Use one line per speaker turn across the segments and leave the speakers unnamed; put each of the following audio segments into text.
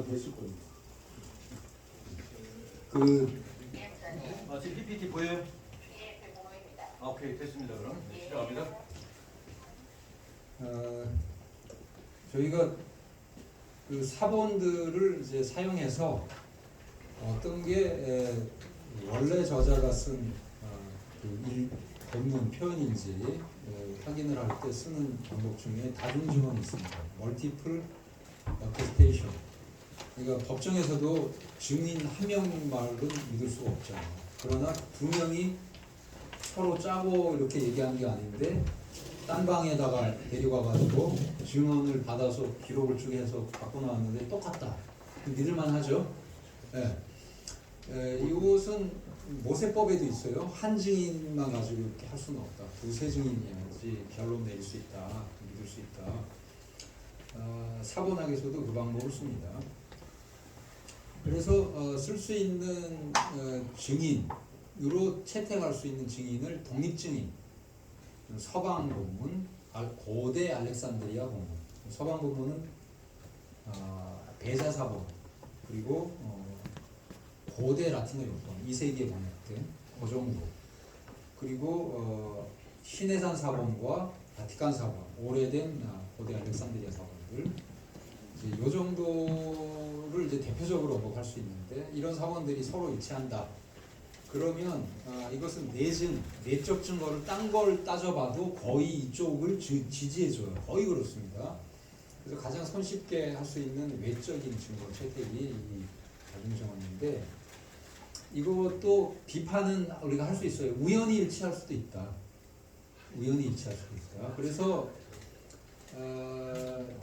됐을 겁니다.
지금 PPT 보여요? 오케이, 됐습니다. 그럼 시작합니다.
저희가 그 사본들을 이제 사용해서 어떤 게 원래 저자가 쓴 본문 표현인지 확인을 할 때 쓰는 방법 중에 다중증언이 있습니다. 멀티플 어테스테이션. 그러니까 법정에서도 증인 한 명 말은 믿을 수가 없잖아요. 그러나 두 명이 서로 짜고 이렇게 얘기하는 게 아닌데 딴 방에다가 데려가가지고 증언을 받아서 기록을 쭉 해서 갖고 나왔는데 똑같다. 믿을만 하죠. 이것은 모세법에도 있어요. 한 증인만 가지고 이렇게 할 수는 없다. 두세 증인이어야지 결론 내릴 수 있다. 믿을 수 있다. 사본학에서도 그 방법을 씁니다. 그래서 쓸 수 있는 증인으로 채택할 수 있는 증인을 독립증인, 서방 본문, 고대 알렉산드리아 본문, 서방 본문은 베자사본, 그리고 고대 라틴어 요번 2세기에 번역된 그 정도, 그리고 시내산 사본과 바티칸 사본, 오래된 고대 알렉산드리아 사본들, 이 정도를 이제 대표적으로 할 수 있는데, 이런 사본들이 서로 일치한다. 그러면 이것은 내적 증거를 딴 걸 따져봐도 거의 이쪽을 지지해줘요. 거의 그렇습니다. 그래서 가장 손쉽게 할 수 있는 외적인 증거 채택이 이 다중증언인데, 이것도 비판은 우리가 할 수 있어요. 우연히 일치할 수도 있다. 우연히 일치할 수도 있다. 그래서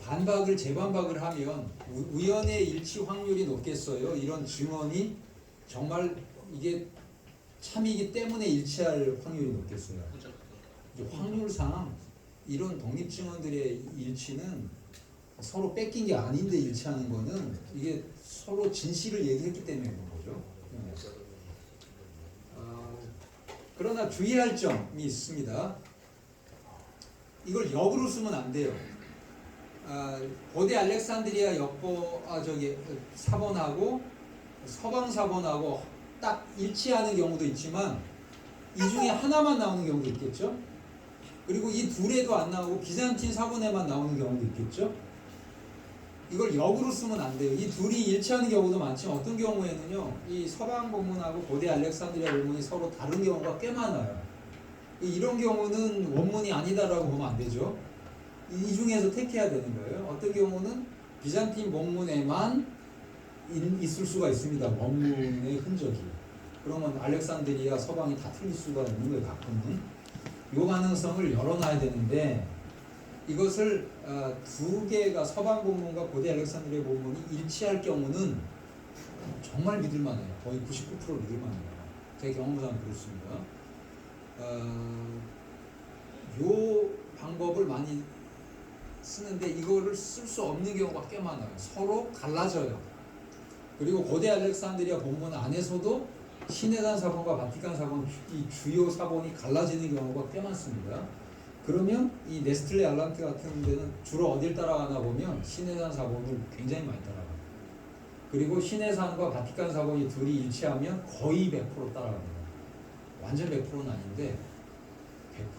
반박을 재반박을 하면 우연의 일치 확률이 높겠어요. 이런 증언이 정말 이게 참이기 때문에 일치할 확률이 높겠어요. 확률상 이런 독립 증언들의 일치는 서로 뺏긴 게 아닌데 일치하는 거는 이게 서로 진실을 얘기했기 때문에 그런 거죠. 그러나 주의할 점이 있습니다. 이걸 역으로 쓰면 안 돼요. 고대 알렉산드리아 사본하고 서방 사본하고 딱 일치하는 경우도 있지만 이 중에 하나만 나오는 경우도 있겠죠. 그리고 이 둘에도 안 나오고 비잔틴 사본에만 나오는 경우도 있겠죠. 이걸 역으로 쓰면 안 돼요. 이 둘이 일치하는 경우도 많지만 어떤 경우에는요, 이 서방 본문하고 고대 알렉산드리아 본문이 서로 다른 경우가 꽤 많아요. 이런 경우는 원문이 아니다라고 보면 안 되죠. 이 중에서 택해야 되는 거예요. 어떤 경우는 비잔틴 본문에만 있을 수가 있습니다. 원문의 흔적이. 그러면 알렉산드리아 서방이 다 틀릴 수가 있는 거예요. 가끔은. 이 가능성을 열어놔야 되는데, 이것을 두 개가 서방 본문과 고대 알렉산드리아 본문이 일치할 경우는 정말 믿을만해요. 거의 99% 믿을만해요. 제 경험상 그렇습니다. 요 방법을 많이 쓰는데 이거를 쓸 수 없는 경우가 꽤 많아요. 서로 갈라져요. 그리고 고대 알렉산드리아 본문 안에서도 시내산 사본과 바티칸 사본, 이 주요 사본이 갈라지는 경우가 꽤 많습니다. 그러면 이 네스틀레 알란트 같은 데는 주로 어딜 따라가나 보면 시내산 사본을 굉장히 많이 따라가요. 그리고 시내산과 바티칸 사본이 둘이 일치하면 거의 100% 따라갑니다. 완전 100%는 아닌데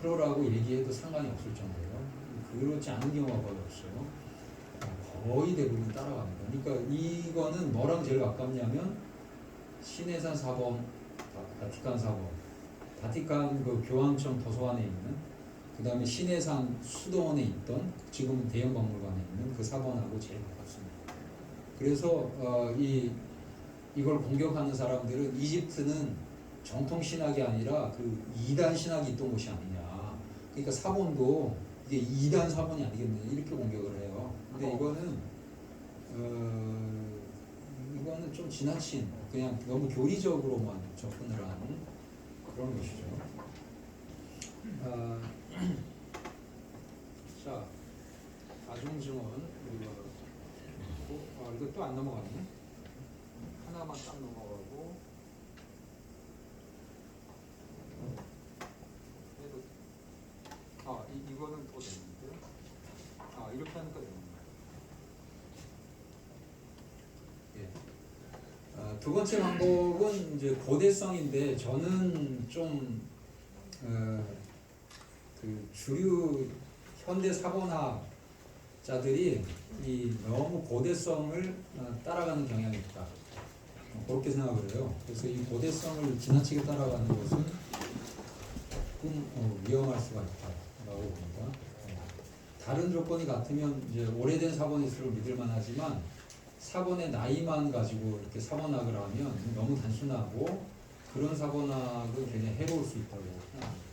100%라고 얘기해도 상관이 없을 정도예요. 그렇지 않은 경우가 거의 없어요. 거의 대부분 따라갑니다. 그러니까 이거는 뭐랑 제일 가깝냐면 시내산 사본, 바티칸 사본, 바티칸 그 교황청 도서관에 있는, 그 다음에 시내산 수도원에 있던, 지금 대형 박물관에 있는 그 사본하고 제일 가깝습니다. 그래서 이걸 공격하는 사람들은 이집트는 정통 신학이 아니라 그 이단 신학이 있던 곳이 아니냐. 그러니까 사본도 이게 이단 사본이 아니겠느냐 이렇게 공격을 해요. 근데 이거는 좀 지나친, 그냥 너무 교리적으로만 접근을 하는 그런 것이죠. 자, 다중증언 우리가 이거 또 안 넘어갔네. 하나만 딱 넘어가고. 이거는 더 되는데. 이렇게 하니까 되는 거예요. 두 번째 방법은 이제 고대성인데 저는 좀 그 주류 현대 사본학자들이 이 너무 고대성을 따라가는 경향이 있다. 그렇게 생각을 해요. 그래서 이 고대성을 지나치게 따라가는 것은 조금 위험할 수가 있다라고 봅니다. 다른 조건이 같으면 이제 오래된 사본일수록 믿을만하지만 사본의 나이만 가지고 이렇게 사본학을 하면 너무 단순하고 그런 사본학은 굉장히 해로울 수 있다고 생각합니다.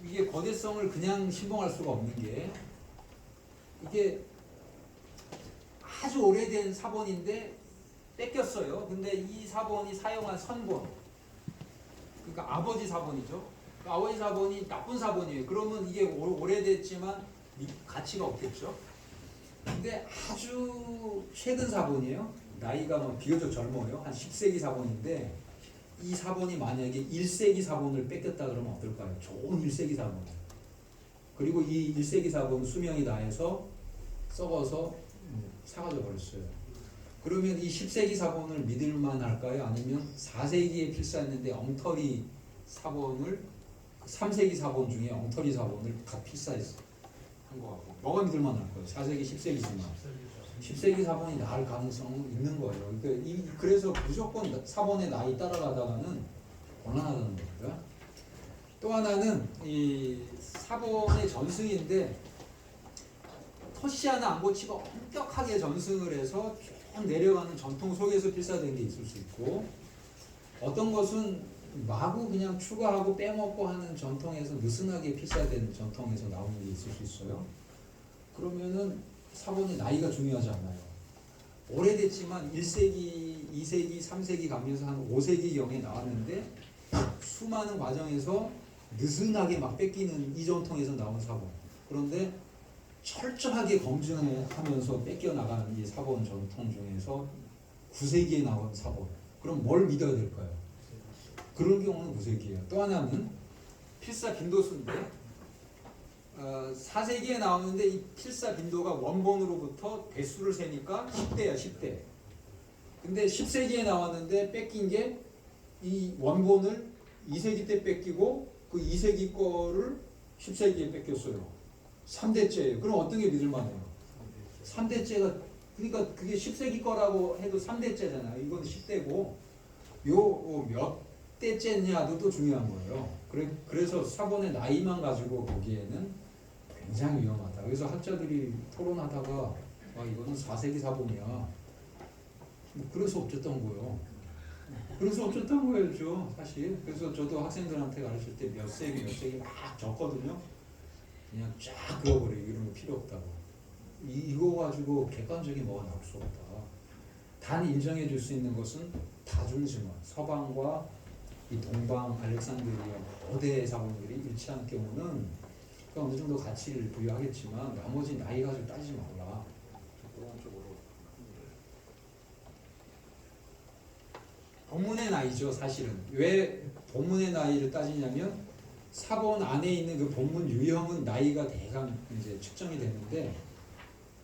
이게 거대성을 그냥 신봉할 수가 없는 게 이게 아주 오래된 사본인데 뺏겼어요. 근데 이 사본이 사용한 선본, 그러니까 아버지 사본이죠. 그러니까 아버지 사본이 나쁜 사본이에요. 그러면 이게 오래됐지만 가치가 없겠죠. 근데 아주 최근 사본이에요. 나이가 뭐 비교적 젊어요. 한 10세기 사본인데 이 사본이 만약에 1세기 사본을 뺏겼다 그러면 어떨까요? 좋은 1세기 사본. 그리고 이 1세기 사본 수명이 다해서 썩어서 사라져 버렸어요. 그러면 이 10세기 사본을 믿을만 할까요? 아니면 4세기에 필사했는데 엉터리 사본을 3세기 사본 중에 엉터리 사본을 다 필사했어 한 거 같고 뭐가 믿을만 할까요? 4세기, 10세기지만 10세기 사본이 나을 가능성은 있는 거예요. 그래서 무조건 사본의 나이 따라가다가는 곤란하다는 겁니다. 또 하나는 이 사본의 전승인데 터시아나 안 고치고 엄격하게 전승을 해서 쭉 내려가는 전통 속에서 필사된 게 있을 수 있고 어떤 것은 마구 그냥 추가하고 빼먹고 하는 전통에서 느슨하게 필사된 전통에서 나오는 게 있을 수 있어요. 그러면은 사본의 나이가 중요하지 않나요? 오래됐지만 1세기, 2세기, 3세기 가면서 한 5세기경에 나왔는데 수많은 과정에서 느슨하게 막 뺏기는 이 전통에서 나온 사본. 그런데 철저하게 검증하면서 뺏겨나가는 이 사본 전통 중에서 9세기에 나온 사본. 그럼 뭘 믿어야 될까요? 그런 경우는 9세기예요. 또 하나는 필사 빈도수인데 4세기에 나오는데 이 필사 빈도가 원본으로부터 대수를 세니까 10대야 10대. 근데 10세기에 나왔는데 뺏긴 게 이 원본을 2세기 때 뺏기고 그 2세기 거를 10세기에 뺏겼어요. 3대째예요. 그럼 어떤 게 믿을만해요? 3대째가 그러니까 그게 10세기 거라고 해도 3대째잖아요. 이건 10대고 요 몇 대째냐도 또 중요한 거예요. 그래서 사본의 나이만 가지고 보기에는 굉장히 위험하다. 그래서 학자들이 토론하다가 이거는 4세기 사본이야. 그래서 어쨌던 거예요. 그래서 어쨌던 거였죠, 사실. 그래서 저도 학생들한테 가르칠 때 몇 세기 막 적거든요. 그냥 쫙 그어버려. 이런 거 필요 없다고. 이거 가지고 객관적인 뭐가 나올 수 없다. 단 인정해 줄 수 있는 것은 다중증언, 서방과 이 동방 알렉산드리아 거대 사본들이 일치한 경우는 어느 정도 가치를 부여하겠지만 나머지 나이 가지고 따지지 말라. 그런 쪽으로. 본문의 나이죠, 사실은. 왜 본문의 나이를 따지냐면 사본 안에 있는 그 본문 유형은 나이가 대강 이제 측정이 되는데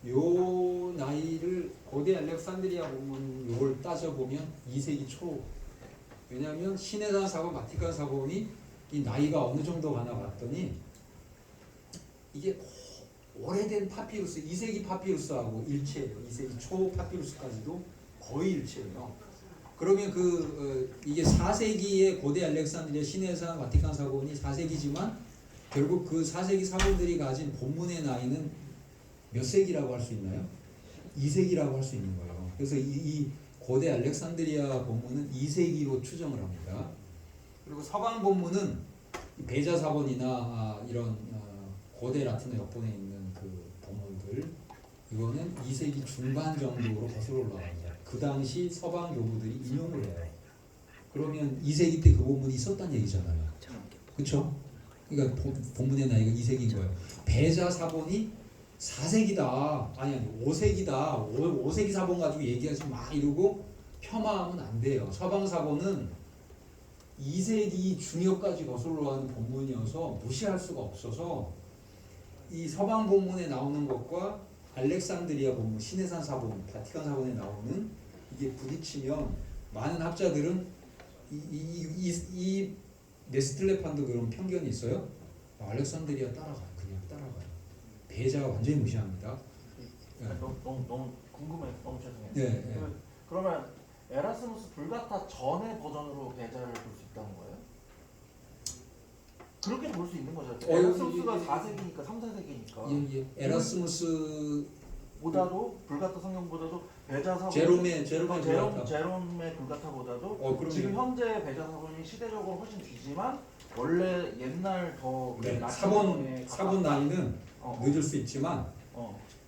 요 나이를 고대 알렉산드리아 본문 요걸 따져보면 2세기 초. 왜냐하면 시내산 사본, 바티칸 사본이 이 나이가 어느 정도 가나 봤더니 이게 오래된 파피루스, 2세기 파피루스하고 일치해요. 2세기 초 파피루스까지도 거의 일치해요. 그러면 이게 4세기의 고대 알렉산드리아 시내산 바티칸 사본이 4세기지만 결국 그 4세기 사본들이 가진 본문의 나이는 몇 세기라고 할 수 있나요? 2세기라고 할 수 있는 거예요. 그래서 이 고대 알렉산드리아 본문은 2세기로 추정을 합니다. 그리고 서방 본문은 베자 사본이나 이런 고대 라틴어 역본에 있는 그 본문들 이거는 2세기 중반 정도로 거슬러 올라갑니다. 그 당시 서방 교부들이 인용을 해요. 그러면 2세기 때 그 본문이 있었다는 얘기잖아요. 그렇죠? 그러니까 본문의 나이가 2세기인 거예요. 베자 사본이 4세기다. 아니 5세기다. 5세기 사본 가지고 얘기하지 마 이러고 폄하하면 안 돼요. 서방 사본은 2세기 중엽까지 거슬러 가는 본문이어서 무시할 수가 없어서 이 서방 본문에 나오는 것과 알렉산드리아 본문, 시내산 사본, 바티칸 사본에 나오는 이게 부딪히면 많은 학자들은 이 네스틀레판도 그런 편견이 있어요. 알렉산드리아 따라가요. 그냥 따라가요. 배자가 완전히 무시합니다. 네.
너무 궁금해서 너무 죄송해요.
네,
그러면 에라스무스 불가타 전의 버전으로 배자를 볼 수 있다는 거예요? 그렇게 볼 수 있는 거죠. 에라스무스가 4세기니까 3, 4세기니까.
에라스무스
보다도 불가타 성경보다도 배자 사본
제롬의 불가타.
제롬의 불가타보다도
그럼요.
지금 현재 배자 사본이 시대적으로 훨씬 뒤지만 원래 옛날 더
네,
라틴어에
사본 나이는 늦을 수 있지만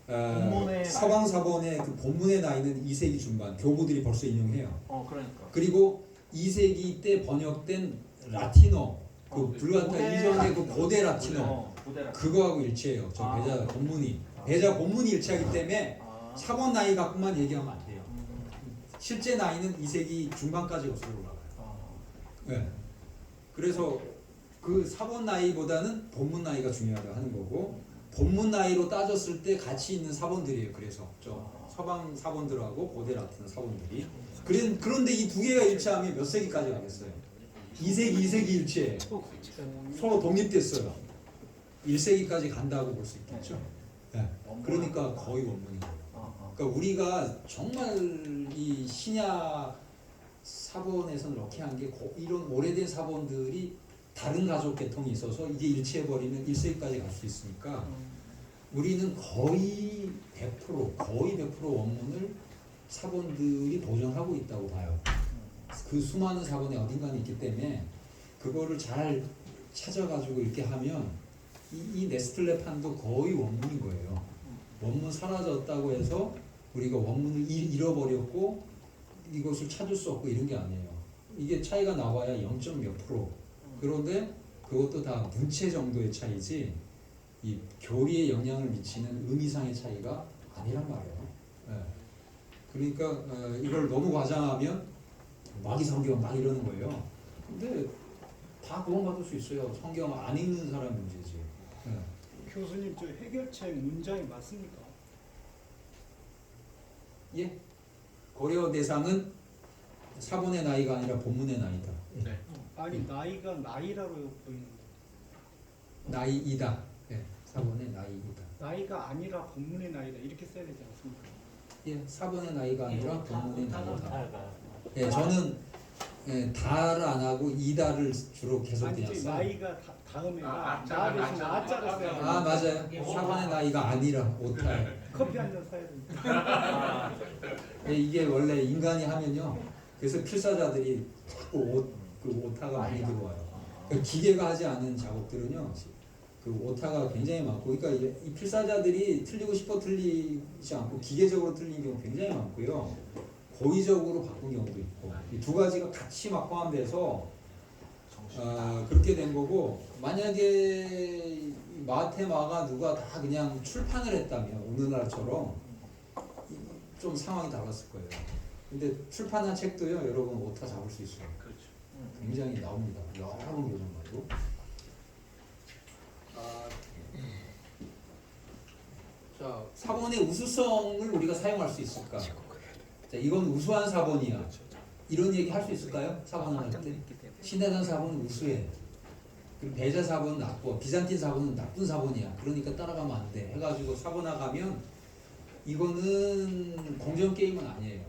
본문의
서방 사본의 그 본문의 나이는 2세기 중반 교부들이 벌써 인용해요.
그러니까.
그리고 2세기 때 번역된 라틴어 그 불가타
고대
이전의 그
라틴어.
고대 라틴어
고대 라틴어.
그거하고 일치해요. 저 배자 본문이 배자 본문이 일치하기 때문에 사본 나이 갖고만 얘기하면 안 돼요. 실제 나이는 2세기 중반까지 거슬러 올라가요. 네. 그래서 그 사본 나이보다는 본문 나이가 중요하다 하는 거고 본문 나이로 따졌을 때 같이 있는 사본들이에요. 그래서 저 서방 사본들하고 고대 라틴어 사본들이 그런데 이 두 개가 일치하면 몇 세기까지 가겠어요? 2세기 일치해. 서로 독립됐어요. 1세기까지 간다고 볼 수 있겠죠. 네. 그러니까 거의 원문이에요. 그러니까 우리가 정말 이 신약 사본에서는 럭키한 게 이런 오래된 사본들이 다른 가족 계통이 있어서 이게 일치해버리면 1세기까지 갈 수 있으니까 우리는 거의 100% 원문을 사본들이 보존하고 있다고 봐요. 그 수많은 사본에 어딘가는 있기 때문에 그거를 잘 찾아가지고 이렇게 하면 이 네스틀레판도 거의 원문인 거예요. 원문 사라졌다고 해서 우리가 원문을 잃어버렸고 이것을 찾을 수 없고 이런 게 아니에요. 이게 차이가 나봐야 0. 몇 %. 그런데 그것도 다 문체 정도의 차이지 이 교리에 영향을 미치는 의미상의 차이가 아니란 말이에요. 네. 그러니까 이걸 너무 과장하면 마귀 성경 막 이러는 거예요. 근데 다 구원받을 수 있어요. 성경 안 읽는 사람 문제지. 네.
교수님 저 해결책 문장이 맞습니까?
예. 고려 대상은 사본의 나이가 아니라 본문의 나이다.
네.
아니 나이가 나이라고 보이는데
나이이다. 예. 사본의 나이이다.
나이가 아니라 본문의 나이다 이렇게 써야 되지 않습니까?
예. 사본의 나이가 아니라 본문의 나이다. 예.
네.
저는 다를 안 하고 이다를 주로 계속
아니
그냥
저
써요.
나이가 다음에
아,
나 대신 아자를 써야 돼.
아 맞아요. 사본의 나이가 아니라 오타예요.
커피 한 잔 사야 됩니다.
예, 이게 원래 인간이 하면요. 그래서 필사자들이 자꾸 그 오타가 많이 들어와요. 그러니까 기계가 하지 않은 작업들은요. 그 오타가 굉장히 많고, 그러니까 이 필사자들이 틀리고 싶어 틀리지 않고 기계적으로 틀린 경우 굉장히 많고요. 고의적으로 바꾼 경우도 있고, 이 두 가지가 같이 막 포함돼서 그렇게 된 거고, 만약에 마테마가 누가 다 그냥 출판을 했다면 오늘날처럼 좀 상황이 달랐을 거예요. 근데 출판한 책도요, 여러분 오타 잡을 수 있어요.
그렇죠.
굉장히 나옵니다. 여러 번 교정하고. 자, 사본의 우수성을 우리가 사용할 수 있을까? 자, 이건 우수한 사본이야. 이런 얘기 할 수 있을까요? 사본을 할 때? 신대단 사본은 우수해. 그리고 배자 사본은 나빠. 비잔틴 사본은 나쁜 사본이야. 그러니까 따라가면 안 돼. 해가지고 사본화가면 이거는 공정 게임은 아니에요.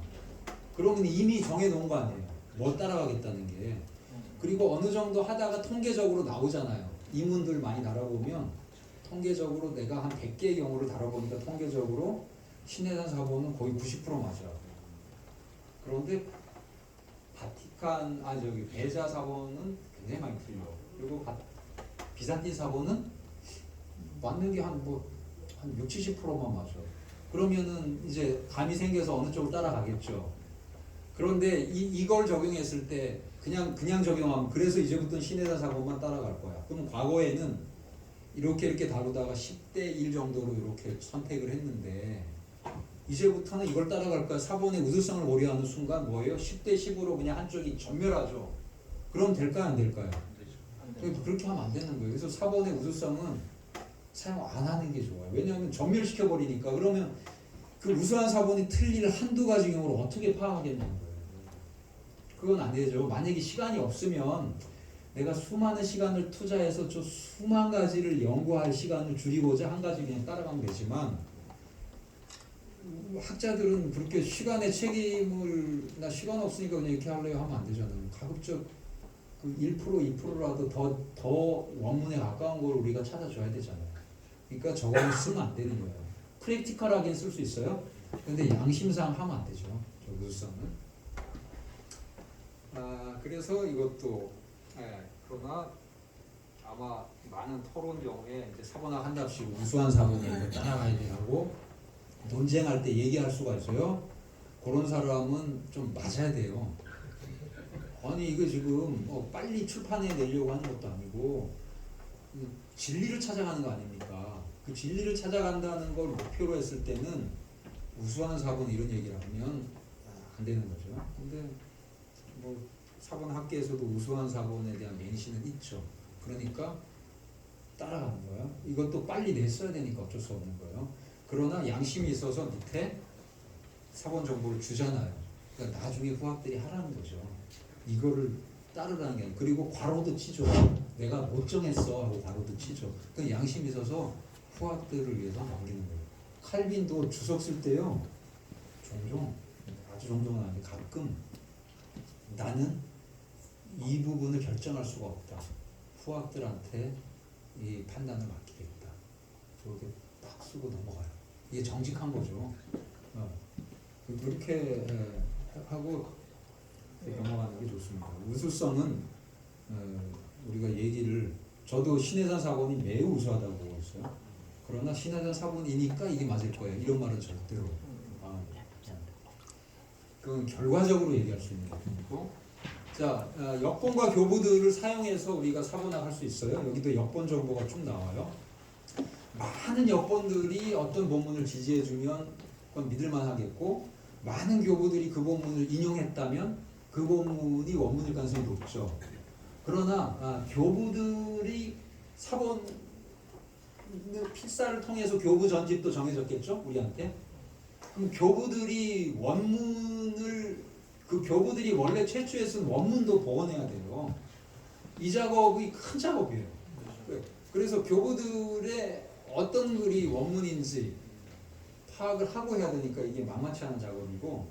그러면 이미 정해놓은 거 아니에요. 뭐 따라가겠다는 게. 그리고 어느 정도 하다가 통계적으로 나오잖아요. 이문들 많이 다뤄보면 통계적으로 내가 한 100개의 경우를 다뤄보니까 통계적으로 신해산 사본은 거의 90% 맞아. 그런데 바티칸 배자 사본은 굉장히 많이 틀려. 그리고 비잔틴 사본은 맞는 게 한 6, 70%만 맞아. 그러면은 이제 감이 생겨서 어느 쪽을 따라가겠죠. 그런데 이걸 적용했을 때 그냥 적용하면 그래서 이제부터는 신해산 사본만 따라갈 거야. 그럼 과거에는 이렇게 다루다가 10대 1 정도로 이렇게 선택을 했는데 이제부터는 이걸 따라갈 거야. 사본의 우수성을 고려하는 순간 뭐예요? 10대 10으로 그냥 한쪽이 전멸하죠. 그럼 될까요? 안 될까요? 그렇게 하면 안 되는 거예요. 그래서 사본의 우수성은 사용 안 하는 게 좋아요. 왜냐하면 전멸시켜버리니까. 그러면 그 우수한 사본이 틀릴 한두 가지 경우를 어떻게 파악하겠냐는 거예요. 그건 안 되죠. 만약에 시간이 없으면 내가 수많은 시간을 투자해서 저 수만 가지를 연구할 시간을 줄이고자 한 가지 그냥 따라가면 되지만, 학자들은 그렇게 시간의 책임을, 나 시간 없으니까 그냥 이렇게 하려고 하면 안 되잖아요. 가급적 그 1%, 2%라도 더 원문에 가까운 걸 우리가 찾아줘야 되잖아요. 그러니까 저거는 쓰면 안 되는 거예요. 프랙티컬하게 쓸 수 있어요. 근데 양심상 하면 안 되죠. 저 우수성은. 그래서 이것도, 그러나 아마 많은 토론 경우에 이제 사본학 한답시고 우수한 사본에 이거 따라가야 되고 논쟁할 때 얘기할 수가 있어요. 그런 사람은 좀 맞아야 돼요. 아니 이거 지금 빨리 출판해 내려고 하는 것도 아니고 진리를 찾아가는 거 아닙니까? 그 진리를 찾아간다는 걸 목표로 했을 때는 우수한 사본 이런 얘기를 하면 안 되는 거죠. 근데 뭐 사본학계에서도 우수한 사본에 대한 맹신은 있죠. 그러니까 따라가는 거예요. 이것도 빨리 냈어야 되니까 어쩔 수 없는 거예요. 그러나 양심이 있어서 밑에 사본 정보를 주잖아요. 그러니까 나중에 후학들이 하라는 거죠. 이거를 따르라는 게 아니고. 그리고 괄호도 치죠. 내가 못 정했어 하고 괄호도 치죠. 그 양심이 있어서 후학들을 위해서 남기는 거예요. 칼빈도 주석 쓸 때요. 종종, 아주 종종은 아닌데 가끔 나는 이 부분을 결정할 수가 없다. 후학들한테 이 판단을 맡기겠다. 저렇게 딱 쓰고 넘어가요. 이게 정직한 거죠. 그렇게 하고 넘어가는 게 좋습니다. 우수성은 우리가 얘기를, 저도 신해산 사본이 매우 우수하다고 보고 있어요. 그러나 신해산 사본이니까 이게 맞을 거예요. 이런 말은 절대로. 그건 결과적으로 얘기할 수 있는 부분이고. 자, 역본과 교부들을 사용해서 우리가 사본학 할 수 있어요. 여기도 역본 정보가 쭉 나와요. 많은 역본들이 어떤 본문을 지지해주면 그건 믿을만 하겠고, 많은 교부들이 그 본문을 인용했다면 그 본문이 원문일 가능성이 높죠. 그러나 교부들이 사본 필사를 통해서 교부 전집도 정해졌겠죠? 우리한테. 그럼 교부들이 원문을, 그 교부들이 원래 최초에 쓴 원문도 복원해야 돼요. 이 작업이 큰 작업이에요. 그래서 교부들의 어떤 글이 원문인지 파악을 하고 해야 되니까 이게 만만치 않은 작업이고,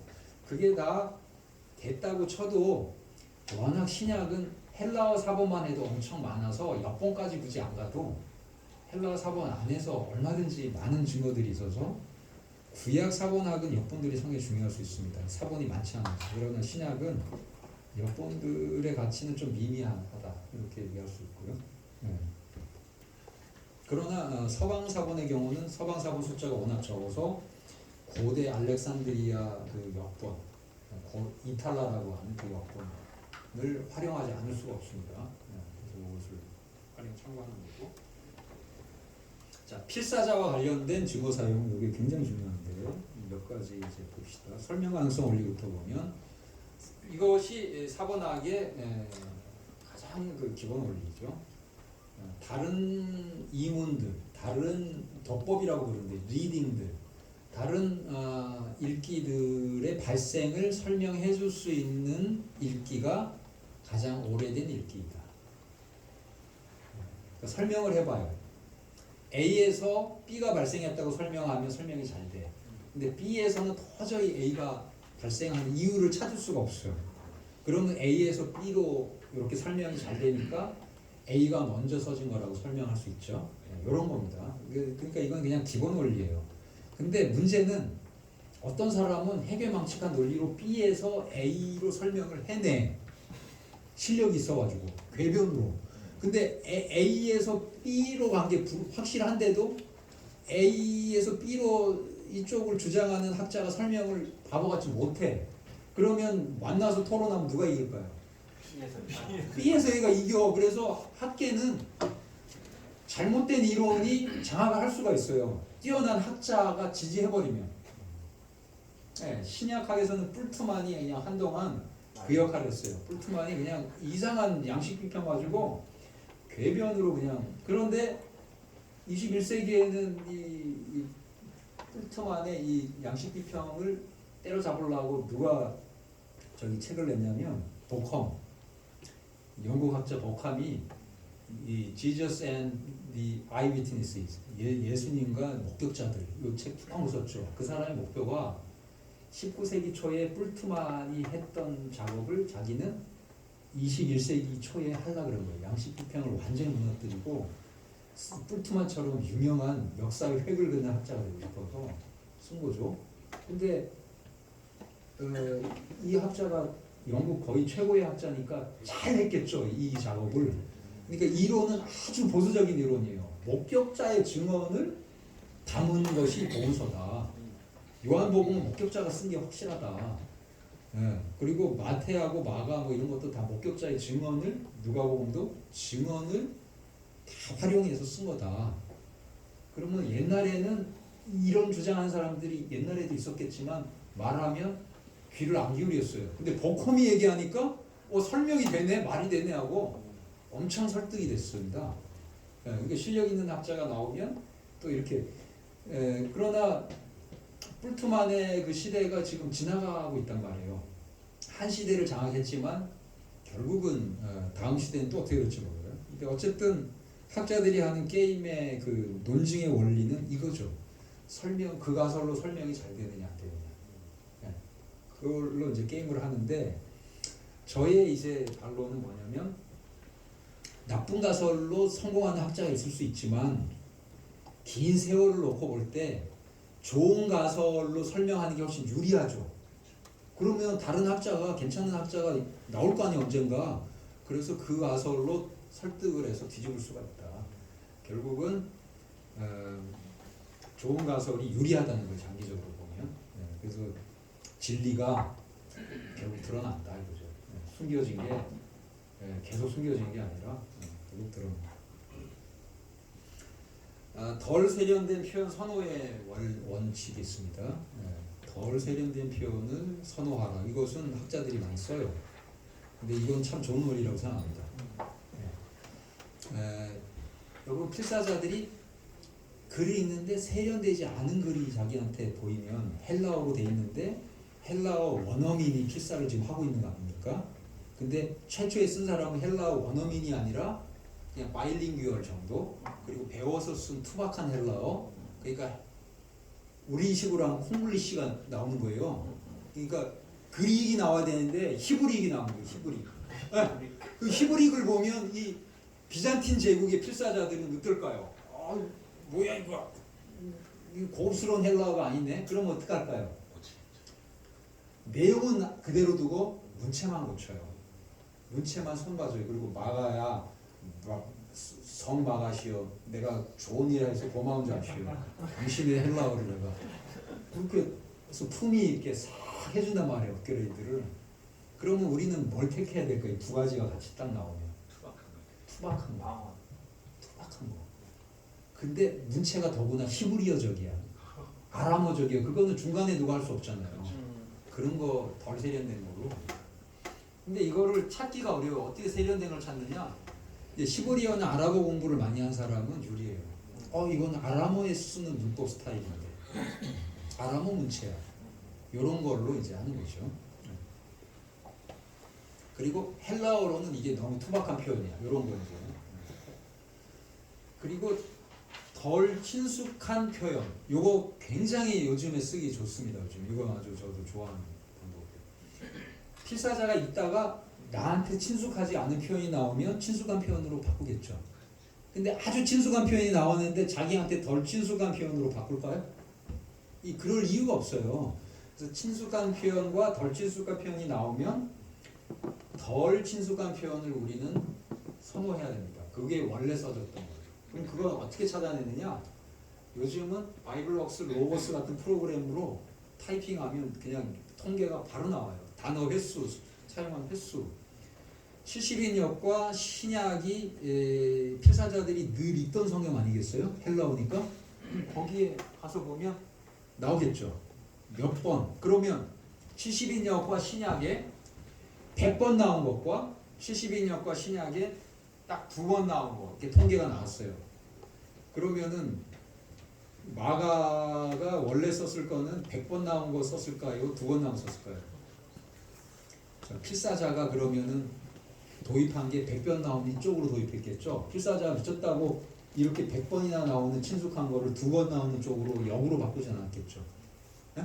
그게 다 됐다고 쳐도 워낙 신약은 헬라어 사본만 해도 엄청 많아서 역본까지 굳이 안 가도 헬라어 사본 안에서 얼마든지 많은 증거들이 있어서 구약 사본학은 역본들이 상당히 중요할 수 있습니다. 사본이 많지 않아서. 그러나 신약은 역본들의 가치는 좀 미미하다 이렇게 얘기할 수 있고요. 그러나 서방 사본의 경우는 서방 사본 숫자가 워낙 적어서 고대 알렉산드리아 그 역본, 이탈라라고 하는 그 역본을 활용하지 않을 수가 없습니다. 그래서 이것을 활용 참고하는 거고. 자, 필사자와 관련된 증거 사용, 이게 굉장히 중요한데요. 몇 가지 이제 봅시다. 설명 가능성 원리부터 보면 이것이 사본학의 가장 그 기본 원리죠. 다른 이문들, 다른 덕법이라고 부르는데 리딩들, 다른 읽기들의 발생을 설명해 줄 수 있는 읽기가 가장 오래된 읽기이다. 그러니까 설명을 해봐요. A에서 B가 발생했다고 설명하면 설명이 잘 돼. 근데 B에서는 도저히 A가 발생하는 이유를 찾을 수가 없어요. 그러면 A에서 B로 이렇게 설명이 잘 되니까 A가 먼저 써진 거라고 설명할 수 있죠. 이런 겁니다. 그러니까 이건 그냥 기본 원리예요. 근데 문제는 어떤 사람은 해괴망측한 논리로 B에서 A로 설명을 해내. 실력이 있어가지고 궤변으로. 근데 A에서 B로 간 게 확실한데도 A에서 B로 이쪽을 주장하는 학자가 설명을 바보같이 못해. 그러면 만나서 토론하면 누가 이길까요? B에서 얘가 이겨. 그래서 학계는 잘못된 이론이 장악을 할 수가 있어요. 뛰어난 학자가 지지해버리면. 신약학에서는 뿔트만이 그냥 한동안 그 역할을 했어요. 뿔트만이 그냥 이상한 양식 비평 가지고 궤변으로 그냥. 그런데 21세기에는 이 뿔트만의 이 양식 비평을 때려잡으려고 누가 저기 책을 냈냐면 보컴, 영국 학자 보컴이 이 Jesus and the Eyewitnesses, 예수님과 목격자들 이 책 쭉 썼죠. 그 사람의 목표가 19세기 초에 뿔트만이 했던 작업을 자기는 21세기 초에 하려고 그런 거예요. 양식 비평을 완전히 무너뜨리고 뿔트만처럼 유명한 역사의 획을 그는 학자가 되고 싶어서 쓴 거죠. 근데 이 학자가 영국 거의 최고의 학자니까 잘 했겠죠, 이 작업을. 그러니까 이론은 아주 보수적인 이론이에요. 목격자의 증언을 담은 것이 복음서다. 요한복음은 목격자가 쓴 게 확실하다. 예. 그리고 마태하고 마가 뭐 이런 것도 다 목격자의 증언을, 누가복음도 증언을 다 활용해서 쓴 거다. 그러면 옛날에는 이런 주장한 사람들이 옛날에도 있었겠지만 말하면 귀를 안 기울였어요. 근데 보컴이 얘기하니까 설명이 되네, 말이 되네 하고 엄청 설득이 됐습니다. 그러니까 실력 있는 학자가 나오면 또 이렇게 그러나 뿔트만의 그 시대가 지금 지나가고 있단 말이에요. 한 시대를 장악했지만 결국은 다음 시대는 또 어떻게 될지 모르고요. 근데 어쨌든 학자들이 하는 게임의 그 논증의 원리는 이거죠. 설명, 그 가설로 설명이 잘 되느냐 안 되느냐. 그걸로 이제 게임을 하는데 저의 이제 반론은 뭐냐면 나쁜 가설로 성공하는 학자가 있을 수 있지만 긴 세월을 놓고 볼 때 좋은 가설로 설명하는 게 훨씬 유리하죠. 그러면 다른 학자가 괜찮은 학자가 나올 거 아니에요 언젠가. 그래서 그 가설로 설득을 해서 뒤집을 수가 있다. 결국은 좋은 가설이 유리하다는 걸 장기적으로 보면. 그래서 진리가 결국 드러난다 이거죠. 숨겨진 게 계속 숨겨진 게 아니라 결국 드러난다. 덜 세련된 표현 선호의 원칙이 있습니다. 덜 세련된 표현을 선호하라. 이것은 학자들이 많이 써요. 근데 이건 참 좋은 원리라고 생각합니다. 여러분 필사자들이 글이 있는데 세련되지 않은 글이 자기한테 보이면 헬라어로 돼 있는데 헬라어 원어민이 필사를 지금 하고 있는 거 아닙니까? 근데 최초에 쓴 사람은 헬라어 원어민이 아니라 그냥 바일링규얼 정도, 그리고 배워서 쓴 투박한 헬라어, 그러니까 우리식으로 하면 콩글리시가 나오는 거예요. 그러니까 그릭이 나와야 되는데 히브릭이 나오는 거예요. 히브릭. 그 히브릭을 보면 이 비잔틴 제국의 필사자들은 어떨까요? 뭐야 이거 고급스러운 헬라어가 아니네. 그러면 어떡할까요? 내용은 그대로 두고 문체만 고쳐요. 문체만 손봐줘요. 그리고 마가야 성 마가시여, 내가 좋은 일 해서 고마운 줄 아시오. 당신의 헬라어를 내가 그렇게 해서 품위 있게 싹 해준단 말이에요. 업그레이드를. 그러면 우리는 뭘 택해야 될까요? 두 가지가 같이 딱 나오면 투박한 거. 근데 문체가 더구나 히브리어적이야. 아람어적이야. 그거는 중간에 누가 할 수 없잖아요. 그런 거 덜 세련된 거로. 근데 이거를 찾기가 어려워. 어떻게 세련된 걸 찾느냐? 히브리어나 아랍어 공부를 많이 한 사람은 유리해요. 이건 아람어에 쓰는 문법 스타일인데 아람어 문체야. 이런 걸로 이제 하는 거죠. 그리고 헬라어로는 이게 너무 투박한 표현이야. 이런 거 이제. 그리고 덜 친숙한 표현. 요거 굉장히 요즘에 쓰기 좋습니다. 요즘 이거 아주 저도 좋아하는 방법이에요. 필사자가 있다가 나한테 친숙하지 않은 표현이 나오면 친숙한 표현으로 바꾸겠죠. 근데 아주 친숙한 표현이 나오는데 자기한테 덜 친숙한 표현으로 바꿀까요? 그럴 이유가 없어요. 그래서 친숙한 표현과 덜 친숙한 표현이 나오면 덜 친숙한 표현을 우리는 선호해야 됩니다. 그게 원래 써졌던 거예요. 그럼 그걸 어떻게 찾아내느냐? 요즘은 바이블럭스, 로고스 같은 프로그램으로 타이핑하면 그냥 통계가 바로 나와요. 단어 횟수, 사용한 횟수. 70인역과 신약이 필사자들이 늘 읽던 성경 아니겠어요? 헬라어니까 거기에 가서 보면 나오겠죠. 몇 번. 그러면 70인역과 신약에 100번 나온 것과 70인역과 신약에 딱 2번 나온 거 이렇게 통계가 나왔어요. 그러면은 마가가 원래 썼을 거는 100번 나온 거 썼을까요? 2번 나온 거 썼을까요? 자, 필사자가 그러면은 도입한 게 100번 나오는 이쪽으로 도입했겠죠. 필사자가 미쳤다고 이렇게 100번이나 나오는 친숙한 거를 2번 나오는 쪽으로 역으로 바꾸지 않았겠죠. 네?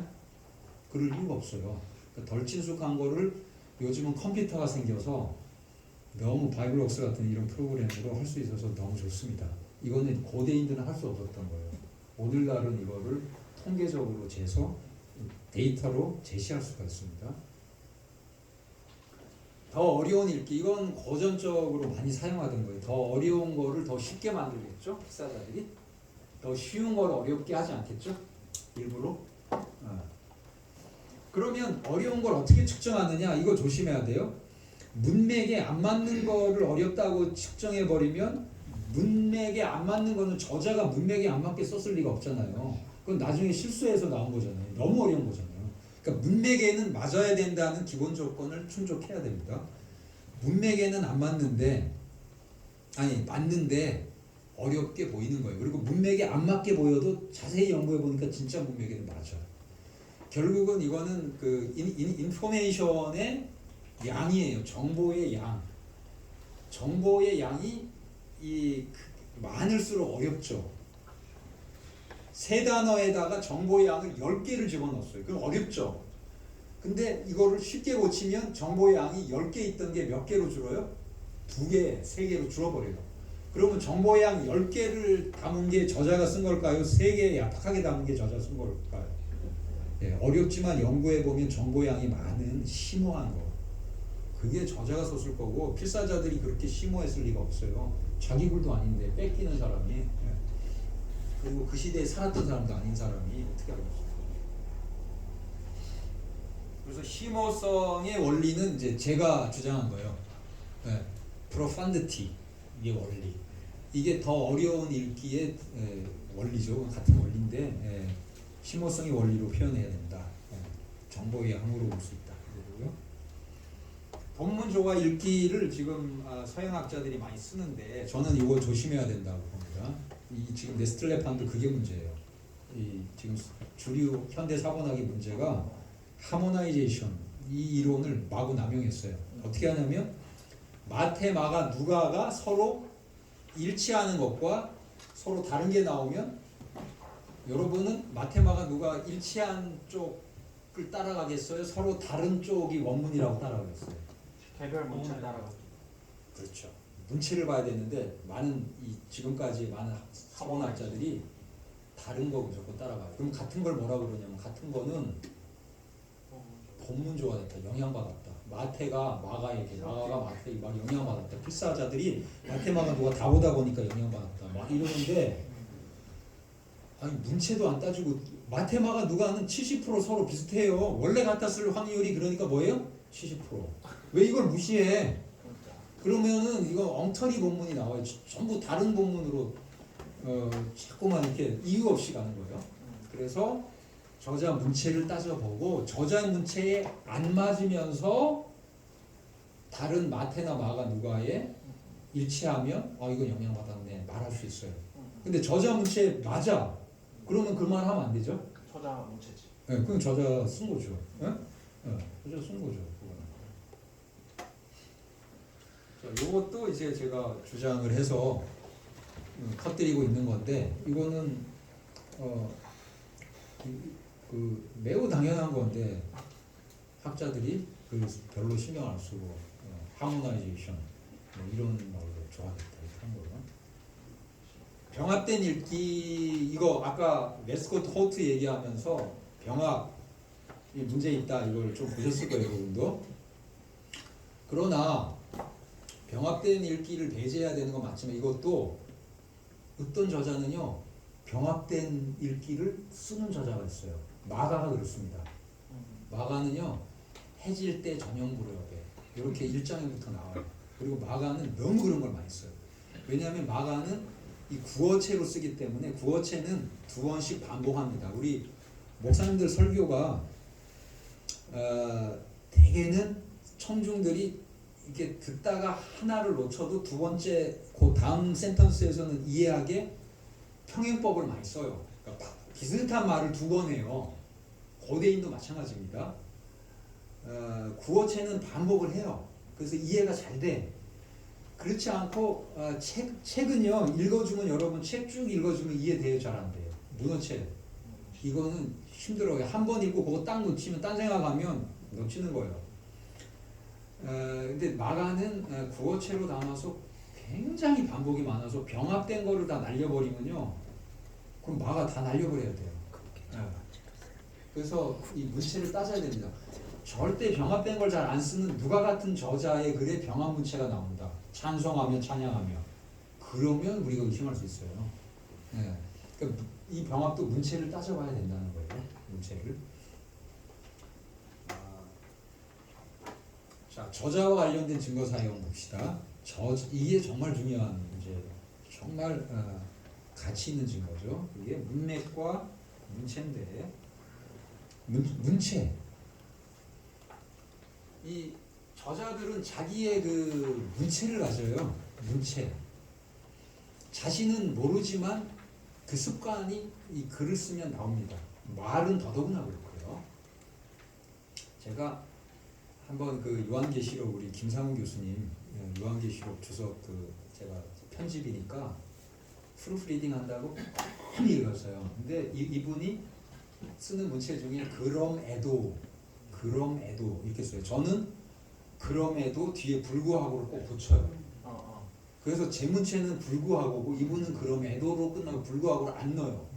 그럴 이유가 없어요. 그러니까 덜 친숙한 거를 요즘은 컴퓨터가 생겨서 너무 바이블웍스 같은 이런 프로그램으로 할 수 있어서 너무 좋습니다. 이거는 고대인들은 할 수 없었던 거예요. 오늘날은 이거를 통계적으로 재서 데이터로 제시할 수가 있습니다. 더 어려운 읽기, 이건 고전적으로 많이 사용하던 거예요. 더 어려운 거를 더 쉽게 만들겠죠? 필사자들이. 더 쉬운 걸 어렵게 하지 않겠죠? 일부러. 그러면 어려운 걸 어떻게 측정하느냐? 이거 조심해야 돼요. 문맥에 안 맞는 거를 어렵다고 측정해버리면 문맥에 안 맞는 거는 저자가 문맥에 안 맞게 썼을 리가 없잖아요. 그건 나중에 실수해서 나온 거잖아요. 너무 어려운 거잖아요. 그러니까 문맥에는 맞아야 된다는 기본 조건을 충족해야 됩니다. 문맥에는 안 맞는데, 아니 맞는데 어렵게 보이는 거예요. 그리고 문맥에 안 맞게 보여도 자세히 연구해 보니까 진짜 문맥에는 맞아요. 결국은 이거는 그 인포메이션의 양이에요. 정보의 양. 정보의 양이 많을수록 어렵죠. 세 단어에다가 정보의 양을 10개를 집어넣었어요. 그럼 어렵죠. 근데 이거를 쉽게 고치면 정보의 양이 10개 있던 게 몇 개로 줄어요? 2개, 3개로 줄어버려요. 그러면 정보의 양 10개를 담은 게 저자가 쓴 걸까요? 3개 야박하게 담은 게 저자가 쓴 걸까요? 네, 어렵지만 연구해보면 정보의 양이 많은 심오한 거. 그게 저자가 썼을 거고 필사자들이 그렇게 심오했을 리가 없어요. 자기 글도 아닌데 뺏기는 사람이. 네. 그리고 그 시대에 살았던 사람도 아닌 사람이 어떻게 알겠어요? 그래서 심오성의 원리는 이제 제가 주장한 거예요. 네. profundity 이게 원리. 이게 더 어려운 읽기의 원리죠. 같은 원리인데 심오성의 원리로 표현해야 된다. 정보의 양으로 볼 수 있다. 그리고요. 본문조가 읽기를 지금 서양학자들이 많이 쓰는데 저는 이거 조심해야 된다고 봅니다. 이 지금 네스틀레판도 그게 문제예요. 이 지금 주류 현대 사고나기 문제가 하모나이제이션 이 이론을 마구 남용했어요. 어떻게 하냐면 마태, 마가, 누가가 서로 일치하는 것과 서로 다른 게 나오면 여러분은 마태, 마가, 누가 일치한 쪽을 따라가겠어요? 서로 다른 쪽이 원문이라고 따라가겠어요?
개별 문체를 따라가.
그렇죠. 문체를 봐야 되는데 많은 지금까지 많은 사본학자들이 다른 거 무조건 따라가요. 그럼 같은 걸 뭐라 그러냐면 같은 거는 본문조가 됐다. 영향받았다. 마태가 마가에게, 마가가 마태에게 막 영향받았다. 필사자들이 마태, 마가 누가 다 보다 보니까 영향받았다. 막 이러는데 아니 문체도 안 따지고 마태, 마가, 누가는 70% 서로 비슷해요. 원래 같았을 확률이 그러니까 뭐예요? 70%. 왜 이걸 무시해? 그러면은 이거 엉터리 본문이 나와요. 전부 다른 본문으로 자꾸만 이렇게 이유 없이 가는 거예요. 그래서 저자 문체를 따져보고 저자 문체에 안 맞으면서 다른 마태나 마가 누가에 일치하면 이거 영향받았네 말할 수 있어요. 근데 저자 문체에 맞아. 그러면 그 말 하면 안 되죠?
저자 문체지.
네, 그럼 저자 쓴 거죠. 네? 저자 쓴 거죠. 자, 요것도 이제 제가 주장을 해서 퍼뜨리고 있는 건데 이거는 매우 당연한 건데 학자들이 별로 신경 안 쓰고 하모나이제이션 이런 말로 좋아하겠다 이렇게 한 거예요. 병합된 읽기 이거 아까 메스코트 호트 얘기하면서 병합이 문제 있다 이걸 좀 보셨을 거예요 여러분도. 그러나 병합된 읽기를 배제해야 되는 건 맞지만 이것도 어떤 저자는요 병합된 읽기를 쓰는 저자가 있어요. 마가가 그렇습니다. 마가는요 해질 때 전형부력에 이렇게 1장부터 나와요. 그리고 마가는 너무 그런 걸 많이 써요. 왜냐하면 마가는 이 구어체로 쓰기 때문에 구어체는 2번씩 반복합니다. 우리 목사님들 설교가 대개는 청중들이 이렇게 듣다가 하나를 놓쳐도 두 번째 그 다음 센턴스에서는 이해하게 평행법을 많이 써요. 그러니까 비슷한 말을 두 번 해요. 고대인도 마찬가지입니다. 구어체는 반복을 해요. 그래서 이해가 잘 돼. 그렇지 않고 책은요 읽어주면 여러분 책 쭉 읽어주면 이해돼요. 잘 안 돼요. 문어책 이거는 힘들어요. 한 번 읽고 그거 딱 놓치면 딴 생각하면 놓치는 거예요. 근데 마가는 구어체로 담아서 굉장히 반복이 많아서 병합된 거를 다 날려버리면요 그럼 마가 다 날려버려야 돼요. 그래서 이 문체를 따져야 됩니다. 절대 병합된 걸 잘 안 쓰는 누가 같은 저자의 글에 병합 문체가 나온다. 찬송하며 찬양하며 그러면 우리가 의심할 수 있어요. 그러니까 이 병합도 문체를 따져봐야 된다는 거예요. 문체를. 자, 저자와 관련된 증거 사용 봅시다. 이게 정말 중요한 문제예요. 정말 가치 있는 증거죠. 이게 문맥과 문체인데 문체. 이 저자들은 자기의 그 문체를 가져요. 문체. 자신은 모르지만 그 습관이 이 글을 쓰면 나옵니다. 말은 더더구나 그렇고요. 제가 한번 그 요한계시록 우리 김상훈 교수님 요한계시록 주석 그 제가 편집이니까 프루프리딩 한다고 많이 읽었어요. 근데 이분이 쓰는 문체 중에 그럼에도 이렇게 써요. 저는 그럼에도 뒤에 불구하고를 꼭 붙여요. 그래서 제 문체는 불구하고고 이분은 그럼에도로 끝나고 불구하고를 안 넣어요.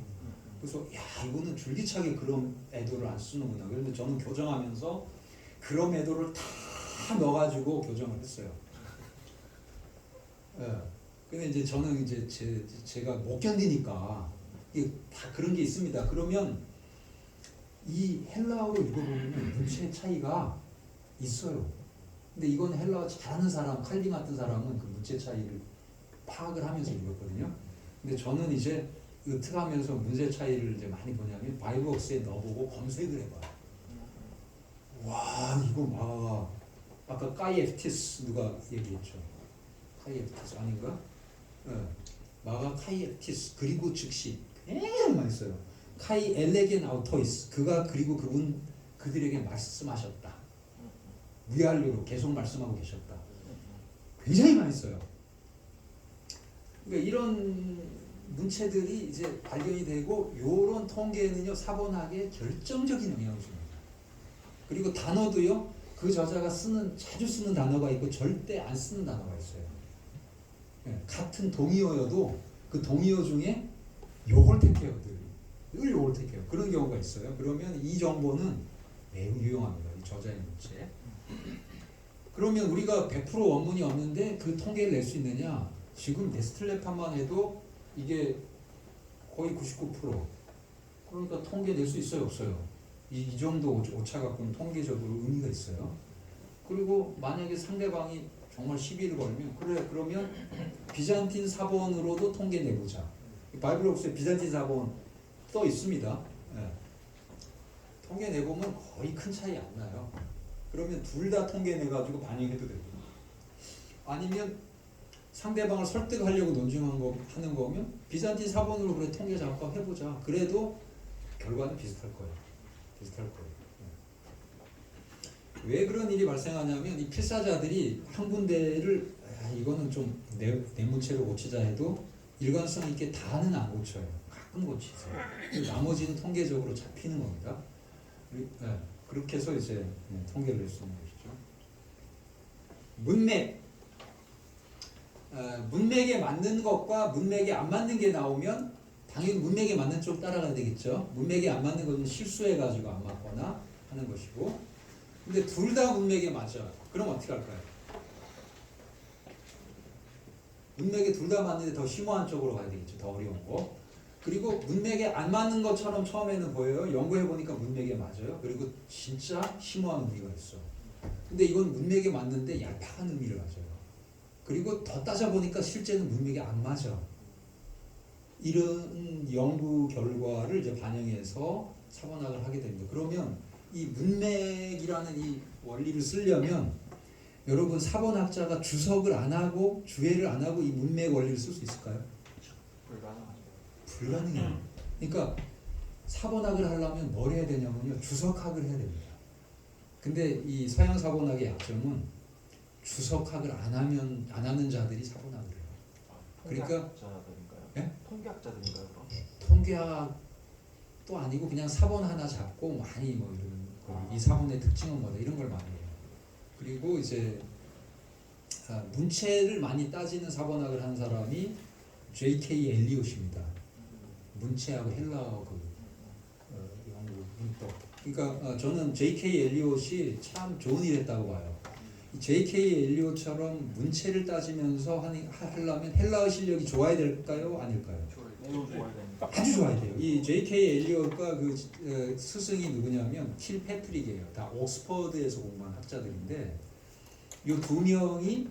그래서 야 이거는 줄기차게 그럼에도를 안 쓰는구나. 그런데 저는 교정하면서 그럼에도를 다 넣어가지고 교정을 했어요. 근데 이제 저는 이제 제가 못 견디니까 이게 다 그런 게 있습니다. 그러면 이 헬라어로 읽어보면 문체 차이가 있어요. 근데 이건 헬라어 잘하는 사람, 칼빈 같은 사람은 그 문체 차이를 파악을 하면서 읽었거든요. 근데 저는 이제 어떻게 하면서 문제 차이를 이제 많이 보냐면 바이블웍스에 넣어보고 검색을 해봐요. 와 이거 마가가 아까 카이에프티스 누가 얘기했죠? 카이에프티스 아닌가? 마가 카이에프티스 그리고 즉시 굉장히 많이 써요. 카이 엘레겐 아우토이스 그가 그리고 그들에게 말씀하셨다. 위알료로 계속 말씀하고 계셨다. 굉장히 많이 써요. 그러니까 이런 문체들이 이제 발견이 되고 요런 통계는요 사본학에 결정적인 영향을 줍니다. 그리고 단어도요 그 저자가 자주 쓰는 단어가 있고 절대 안 쓰는 단어가 있어요. 같은 동의어여도 그 동의어 중에 요걸 택해요. 늘 요걸 택해요. 그런 경우가 있어요. 그러면 이 정보는 매우 유용합니다. 이 저자의 문체. 그러면 우리가 100% 원문이 없는데 그 통계를 낼 수 있느냐? 지금 네스틀레판만 해도 이게 거의 99%. 그러니까 통계 낼 수 있어요, 없어요? 이 정도 오차 갖고는 통계적으로 의미가 있어요. 그리고 만약에 상대방이 정말 시비를 걸면 그래 그러면 비잔틴 사본으로도 통계 내보자. 바이블록스에 비잔틴 사본 써 있습니다. 통계 내보면 거의 큰 차이 안 나요. 그러면 둘 다 통계 내가지고 반영해도 되고 아니면 상대방을 설득하려고 논증하는 거면 비잔틴 사본으로 그래 통계 작업 해보자. 그래도 결과는 비슷할 거예요. 왜 그런 일이 발생하냐면 이 필사자들이 한 군데를 이거는 좀 내 문체로 고치자 해도 일관성 있게 다는 안 고쳐요. 가끔 고치세요. 나머지는 통계적으로 잡히는 겁니다. 그렇게 해서 이제 통계를 낼 수 있는 것이죠. 문맥. 문맥에 맞는 것과 문맥에 안 맞는 게 나오면 당연히 문맥에 맞는 쪽 따라가야 되겠죠. 문맥에 안 맞는 것은 실수해가지고 안 맞거나 하는 것이고 근데 둘 다 문맥에 맞아. 그럼 어떻게 할까요? 문맥에 둘 다 맞는데 더 심오한 쪽으로 가야 되겠죠. 더 어려운 거. 그리고 문맥에 안 맞는 것처럼 처음에는 보여요. 연구해보니까 문맥에 맞아요. 그리고 진짜 심오한 의미가 있어. 근데 이건 문맥에 맞는데 얄팍한 의미를 가져요. 그리고 더 따져보니까 실제는 문맥에 안 맞아. 이런 연구 결과를 이제 반영해서 사본학을 하게 됩니다. 그러면 이 문맥이라는 이 원리를 쓰려면 여러분 사본학자가 주석을 안 하고 주해를 안 하고 이 문맥 원리를 쓸 수 있을까요?
불가능하죠.
불가능해요. 그러니까 사본학을 하려면 뭘 해야 되냐면요. 주석학을 해야 됩니다. 근데 이 서양 사본학의 약점은 주석학을 안 하는 자들이 사본학을 해요. 그러니까
통계학자들인가요?
예?
통계학자들인가요, 그럼?
통계학도 아니고 그냥 사본 하나 잡고 많이 뭐 이런 이 사본의 특징은 뭐다 이런 걸 많이 해요. 그리고 이제 문체를 많이 따지는 사본학을 한 사람이 J.K. 엘리엇입니다. 문체하고 헬라어 영국 문법. 그러니까 저는 J.K. 엘리엇이 참 좋은 일 했다고 봐요. J.K. 엘리엇처럼 문체를 따지면서 하려면 헬라어 실력이 좋아야 될까요? 아닐까요?
매우 좋아야 됩니다.
아주 좋아야 돼요. 이 J.K. 엘리엇과 그 스승이 누구냐면 킬 패트릭이에요. 다 옥스퍼드에서 공부한 학자들인데 이 두 명이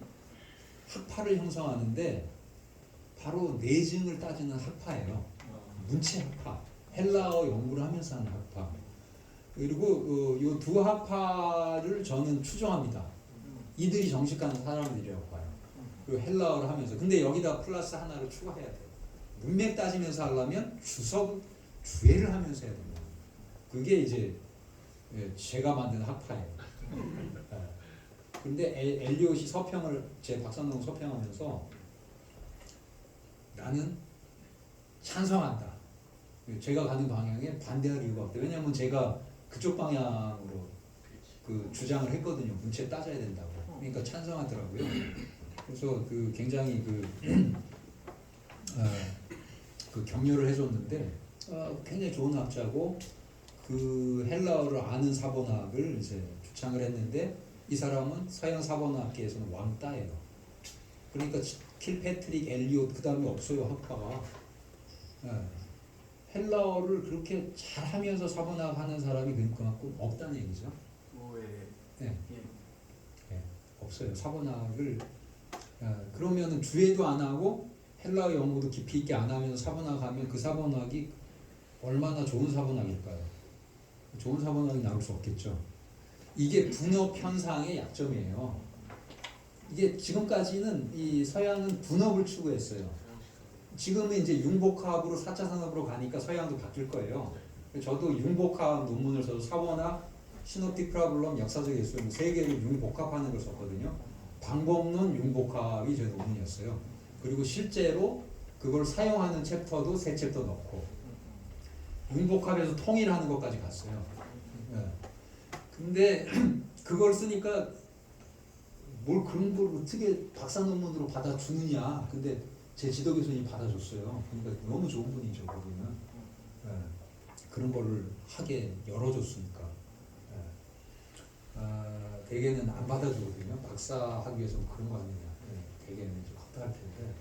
학파를 형성하는데 바로 내증을 따지는 학파예요. 문체 학파, 헬라어 연구를 하면서 하는 학파. 그리고 이 두 학파를 저는 추종합니다. 이들이 정식하는 사람들이라고 봐요. 그리고 헬라어를 하면서. 근데 여기다 플러스 하나를 추가해야 돼요. 문맥 따지면서 하려면 주애를 하면서 해야 됩니다. 그게 이제 제가 만든 학파예요. 근데 엘리엇이 서평을 제 박사논문 서평하면서 나는 찬성한다. 제가 가는 방향에 반대할 이유가 없다. 왜냐하면 제가 그쪽 방향으로 그 주장을 했거든요. 문체 따져야 된다고. 그러니까 찬성하더라고요. 그래서 그 굉장히 그 격려를 해줬는데 굉장히 좋은 학자고 그 헬라어를 아는 사본학을 이제 주창을 했는데 이 사람은 서양 사본학계에서는 왕따예요. 그러니까 킬패트릭, 엘리엇 그 다음에 없어요 학파가. 헬라어를 그렇게 잘하면서 사본학 하는 사람이 그만큼 없다는 얘기죠. 네. 없어요. 사본학을 그러면은 주애도 안 하고 헬라어 연구도 깊이 있게 안 하면서 사본학 하면 그 사본학이 얼마나 좋은 사본학일까요? 좋은 사본학이 나올 수 없겠죠. 이게 분업 현상의 약점이에요. 이게 지금까지는 이 서양은 분업을 추구했어요. 지금은 이제 융복합으로 4차 산업으로 가니까 서양도 바뀔 거예요. 저도 융복합 논문을 써서 사본학, 시놉틱 프라블럼, 역사적 예술 세 개를 융복합하는 걸 썼거든요. 방법론 융복합이 제 논문이었어요. 그리고 실제로 그걸 사용하는 챕터도 세 챕터 넣고 융복합에서 통일하는 것까지 갔어요. 근데 그걸 쓰니까 뭘 그런 걸 어떻게 박사 논문으로 받아주느냐. 근데 제 지도 교수님이 받아줬어요. 그러니까 너무 좋은 분이죠, 거기는. 그런 거를 하게 열어줬으니까. 대개는 안 받아주거든요. 박사 하기 위해서 그런 거 아니냐. 대개는 이제 확답할 텐데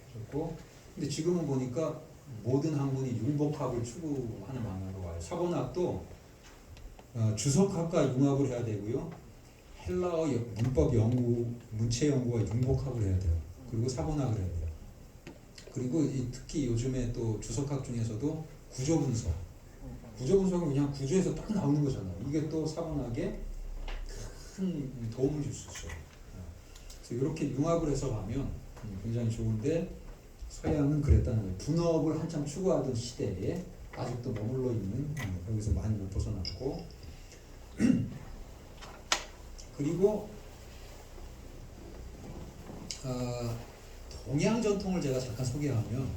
해줬고. 근데 지금은 보니까 모든 학문이 융복합을 추구하는 방향으로 와요. 사본학도 주석학과 융합을 해야 되고요. 헬라어 문법 연구, 문체 연구와 융복합을 해야 돼요. 그리고 사본학을 해야 돼요. 그리고 특히 요즘에 또 주석학 중에서도 구조 분석. 구조 분석은 그냥 구조에서 딱 나오는 거잖아요. 이게 또 사본학에 큰 도움을 줄 수 있어요. 그래서 이렇게 융합을 해서 가면 굉장히 좋은데 서양은 그랬다는 거예요. 분업을 한참 추구하던 시대에 아직도 머물러 있는 여기서 많이 못 벗어났고 그리고 동양 전통을 제가 잠깐 소개하면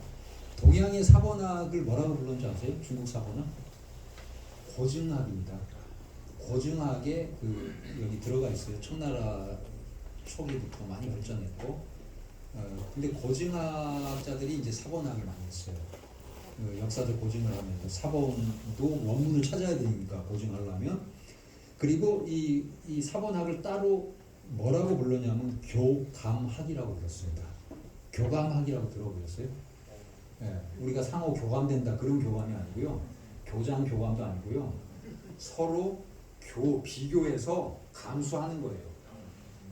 동양의 사본학을 뭐라고 불렀는지 아세요? 중국 사본학? 고증학입니다. 고증학에 여기 들어가 있어요. 청나라 초기부터 많이 발전했고 근데 고증학자들이 이제 사본학을 많이 했어요. 역사적 고증을 하면서 사본도 원문을 찾아야 되니까 고증하려면 그리고 이 사본학을 따로 뭐라고 불렀냐면 교감학이라고 불렀습니다. 교감학이라고 들어보셨어요? 우리가 상호 교감된다 그런 교감이 아니고요. 교장 교감도 아니고요. 서로 비교해서 감수하는 거예요.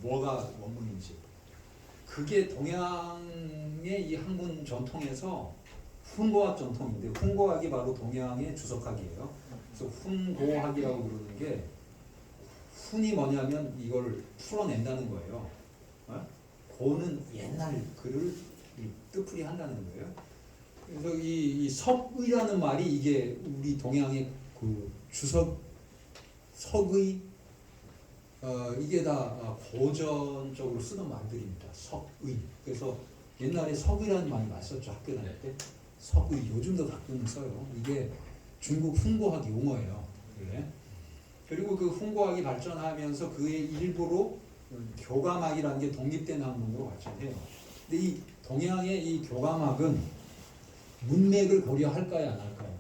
뭐가 원문인지. 그게 동양의 이 학문 전통에서 훈고학 전통인데 훈고학이 바로 동양의 주석학이에요. 그래서 훈고학이라고 부르는 게 훈이 뭐냐면 이걸 풀어낸다는 거예요. 고는 옛날 글을 뜻풀이 한다는 거예요. 그래서 이 석의라는 말이 이게 우리 동양의 그 석의 이게 다 고전적으로 쓰는 말들입니다. 석의. 그래서 옛날에 석의라는 말이 많이 썼죠. 학교 다닐 때. 석의. 요즘도 가끔은 써요. 이게 중국 훈고학 용어예요. 그래. 그리고 그 훈고학이 발전하면서 그의 일부로 교감학이라는 게 독립된 학문으로 발전해요. 근데 이 동양의 이 교감학은 문맥을 고려할까요, 안 할까요?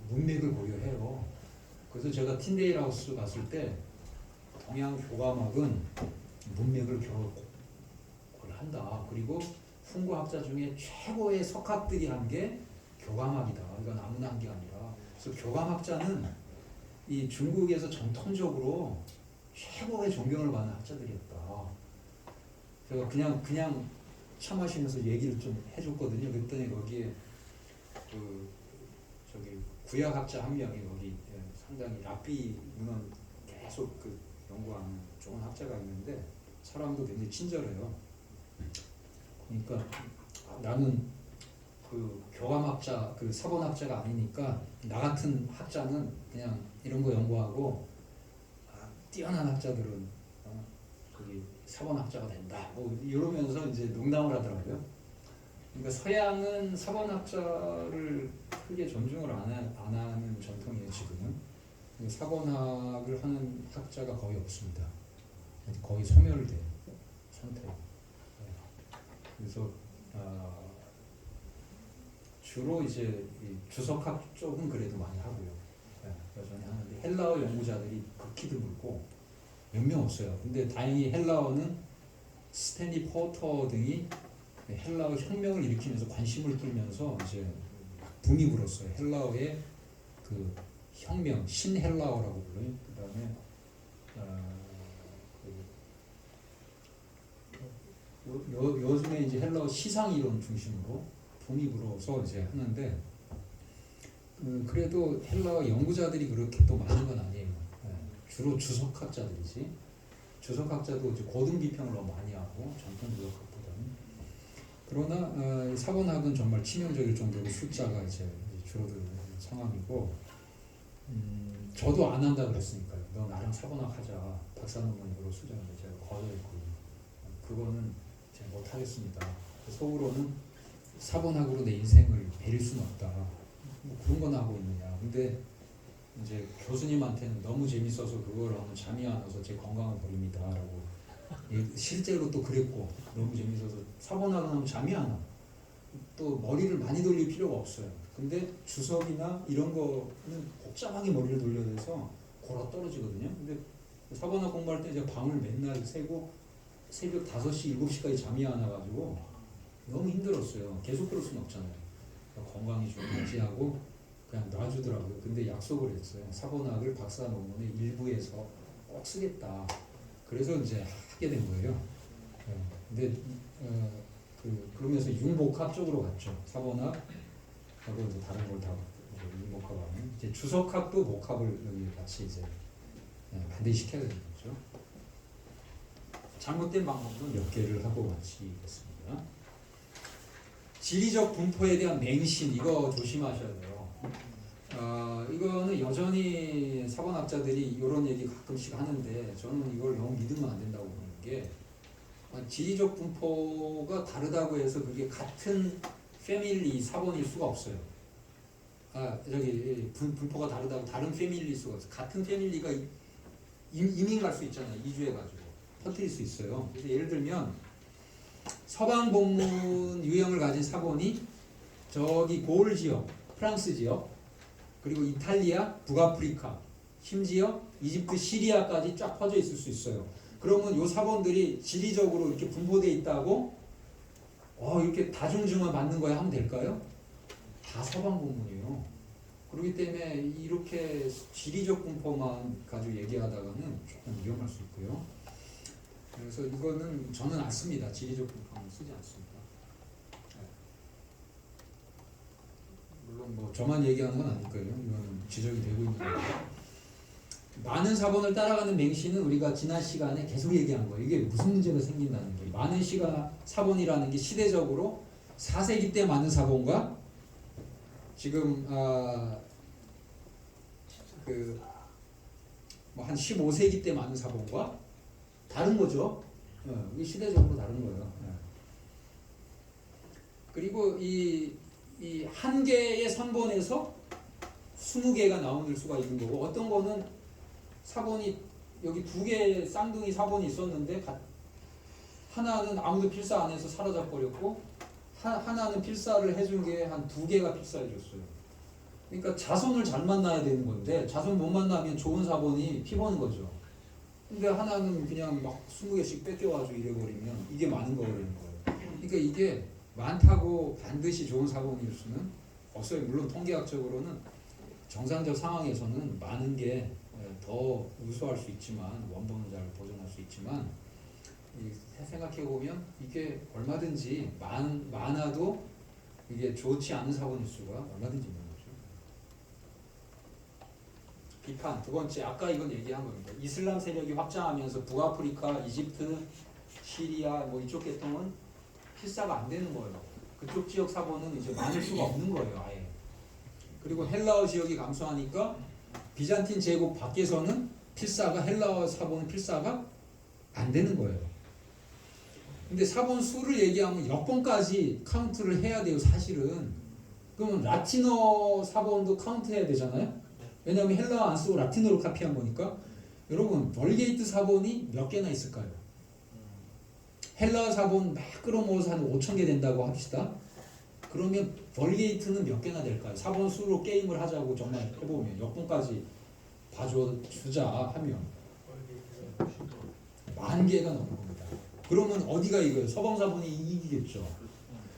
문맥을 고려해요. 그래서 제가 틴데일하우스 갔을 때 동양 교감학은 문맥을 고려한다. 그리고 훈고학자 중에 최고의 석학들이 한 게 교감학이다. 이건 아무나 한 게 아니라. 그래서 교감학자는 이 중국에서 정통적으로 최고의 존경을 받는 학자들이었다. 제가 그냥 차 마시면서 얘기를 좀 해줬거든요. 그랬더니 거기에 저기 구약학자 한 명이 거기 상당히 랍비 문헌 계속 그 연구하는 좋은 학자가 있는데 사람도 굉장히 친절해요. 그러니까 나는 그 교감학자, 그 사본학자가 아니니까 나 같은 학자는 그냥 이런 거 연구하고 뛰어난 학자들은 거기 사본학자가 된다. 뭐 이러면서 이제 농담을 하더라고요. 그러니까 서양은 사본학자를 크게 존중을 안 하는 전통이에요 지금은. 사본학을 하는 학자가 거의 없습니다. 거의 소멸된 상태예요. 그래서 주로 이제 주석학 쪽은 그래도 많이 하고요. 여전히 하는데 헬라어 연구자들이 극히 드물고 몇 명 없어요. 근데 다행히 헬라어는 스탠리 포터 등이 헬라어 혁명을 일으키면서 관심을 끌면서 이제 붐이 불었어요. 헬라어의 그 혁명, 신헬라어라고 불러요. 그다음에 요즘에 이제 헬라어 시상 이론 중심으로 붐이 불어서 이제 하는데 그래도 헬라어 연구자들이 그렇게 또 많은 건 아니에요. 주로 주석학자들이지. 주석학자도 이제 고등 비평을 너무 많이 하고 전통 주석학보다는. 그러나 사본학은 정말 치명적일 정도로 숫자가 이제 줄어드는 상황이고, 저도 안 한다 그랬으니까요. 너 나랑 사본학 하자. 박사 논문으로 수정하는데 제가 거절했고, 그거는 제가 못 하겠습니다. 속으로는 사본학으로 내 인생을 베릴 수는 없다. 뭐 그런 건 하고 있느냐. 근데 이제 교수님한테는 너무 재밌어서 그걸 하면 잠이 안 와서 제 건강을 버립니다라고. 실제로 또 그랬고 너무 재밌어서 사본학은 하면 잠이 안 와. 또 머리를 많이 돌릴 필요가 없어요. 근데 주석이나 이런 거는 복잡하게 머리를 돌려야 돼서 골아 떨어지거든요. 근데 사본학 공부할 때 제가 밤을 맨날 새고 새벽 5시, 7시까지 잠이 안 와가지고 너무 힘들었어요. 계속 그럴 수는 없잖아요. 건강이 좀 유지하고 그냥 놔주더라고요. 근데 약속을 했어요. 사본학을 박사 논문의 일부에서 꼭 쓰겠다. 그래서 이제 하게 된 거예요. 근데 그러면서 융복합 쪽으로 갔죠. 사본학하고 이제 다른 걸 다 융복합하는. 이제 주석학도 복합을 여기 같이 이제 반드시 시켜야 되는 거죠. 잘못된 방법은 몇 개를 하고 마치겠습니다. 지리적 분포에 대한 맹신, 이거 조심하셔야 돼요. 이거는 여전히 사본학자들이 이런 얘기 가끔씩 하는데 저는 이걸 너무 믿으면 안 된다고 보는 게, 지리적 분포가 다르다고 해서 그게 같은 패밀리 사본일 수가 없어요. 분포가 다르다고 다른 패밀리일 수가 없어요. 같은 패밀리가 이민 갈 수 있잖아요. 이주해가지고 퍼뜨릴 수 있어요. 그래서 예를 들면 서방 본문 유형을 가진 사본이 저기 고을 지역, 프랑스 지역, 그리고 이탈리아, 북아프리카, 심지어 이집트, 시리아까지 쫙 퍼져 있을 수 있어요. 그러면 이 사본들이 지리적으로 이렇게 분포되어 있다고 이렇게 다중증을 받는 거야 하면 될까요? 다 서방 본문이에요. 그렇기 때문에 이렇게 지리적 분포만 가지고 얘기하다가는 조금 위험할 수 있고요. 그래서 이거는 저는 안 씁니다. 지리적 분포는 쓰지 않습니다. 물론 뭐 저만 얘기하는 건 아닐 거예요. 이건 지적이 되고 있는 거예요. 많은 사본을 따라가는 맹시는 우리가 지난 시간에 계속 얘기한 거예요. 이게 무슨 문제가 생긴다는 거예요. 많은 사본이라는 게 시대적으로 4세기 때 많은 사본과 지금 한 15세기 때 많은 사본과 다른 거죠. 이게 시대적으로 다른 거예요. 그리고 이 한 개의 선본에서 20개가 나오는 수가 있는 거고, 어떤 거는 사본이 여기 2개의 쌍둥이 사본이 있었는데 하나는 아무도 필사 안 해서 사라져 버렸고 하나는 필사를 해준 게 한 2개가 필사해 줬어요. 그러니까 자손을 잘 만나야 되는 건데 자손 못 만나면 좋은 사본이 피보는 거죠. 근데 하나는 그냥 막 20개씩 뺏겨가지고 이래버리면 이게 많은 거라는 거예요. 그러니까 이게 많다고 반드시 좋은 사본일 수는 없어요. 물론 통계학적으로는 정상적 상황에서는 많은 게 더 우수할 수 있지만, 원본은 잘 보존할 수 있지만, 생각해 보면 이게 얼마든지 많아도 이게 좋지 않은 사본일 수가 얼마든지 있는 거죠. 비판 두 번째, 아까 이건 얘기한 겁니다. 이슬람 세력이 확장하면서 북아프리카, 이집트, 시리아 뭐 이쪽 계통은 필사가 안 되는 거예요. 그쪽 지역 사본은 이제 많을 수가 없는 거예요, 아예. 그리고 헬라어 지역이 감소하니까 비잔틴 제국 밖에서는 헬라어 사본은 필사가 안 되는 거예요. 근데 사본 수를 얘기하면 여건까지 카운트를 해야 돼요, 사실은. 그러면 라틴어 사본도 카운트해야 되잖아요. 왜냐하면 헬라어 안 쓰고 라틴어로 카피한 거니까. 여러분, 벌게이트 사본이 몇 개나 있을까요? 헬라어 사본 막 끌어모아서 한 5,000개 된다고 합시다. 그러면 벌게이트는 몇 개나 될까요? 사본 수로 게임을 하자고 정말 해보면 여건까지 봐주자 하면 10,000개가 넘는 겁니다. 그러면 어디가 이거예요? 서방 사본이 이기겠죠.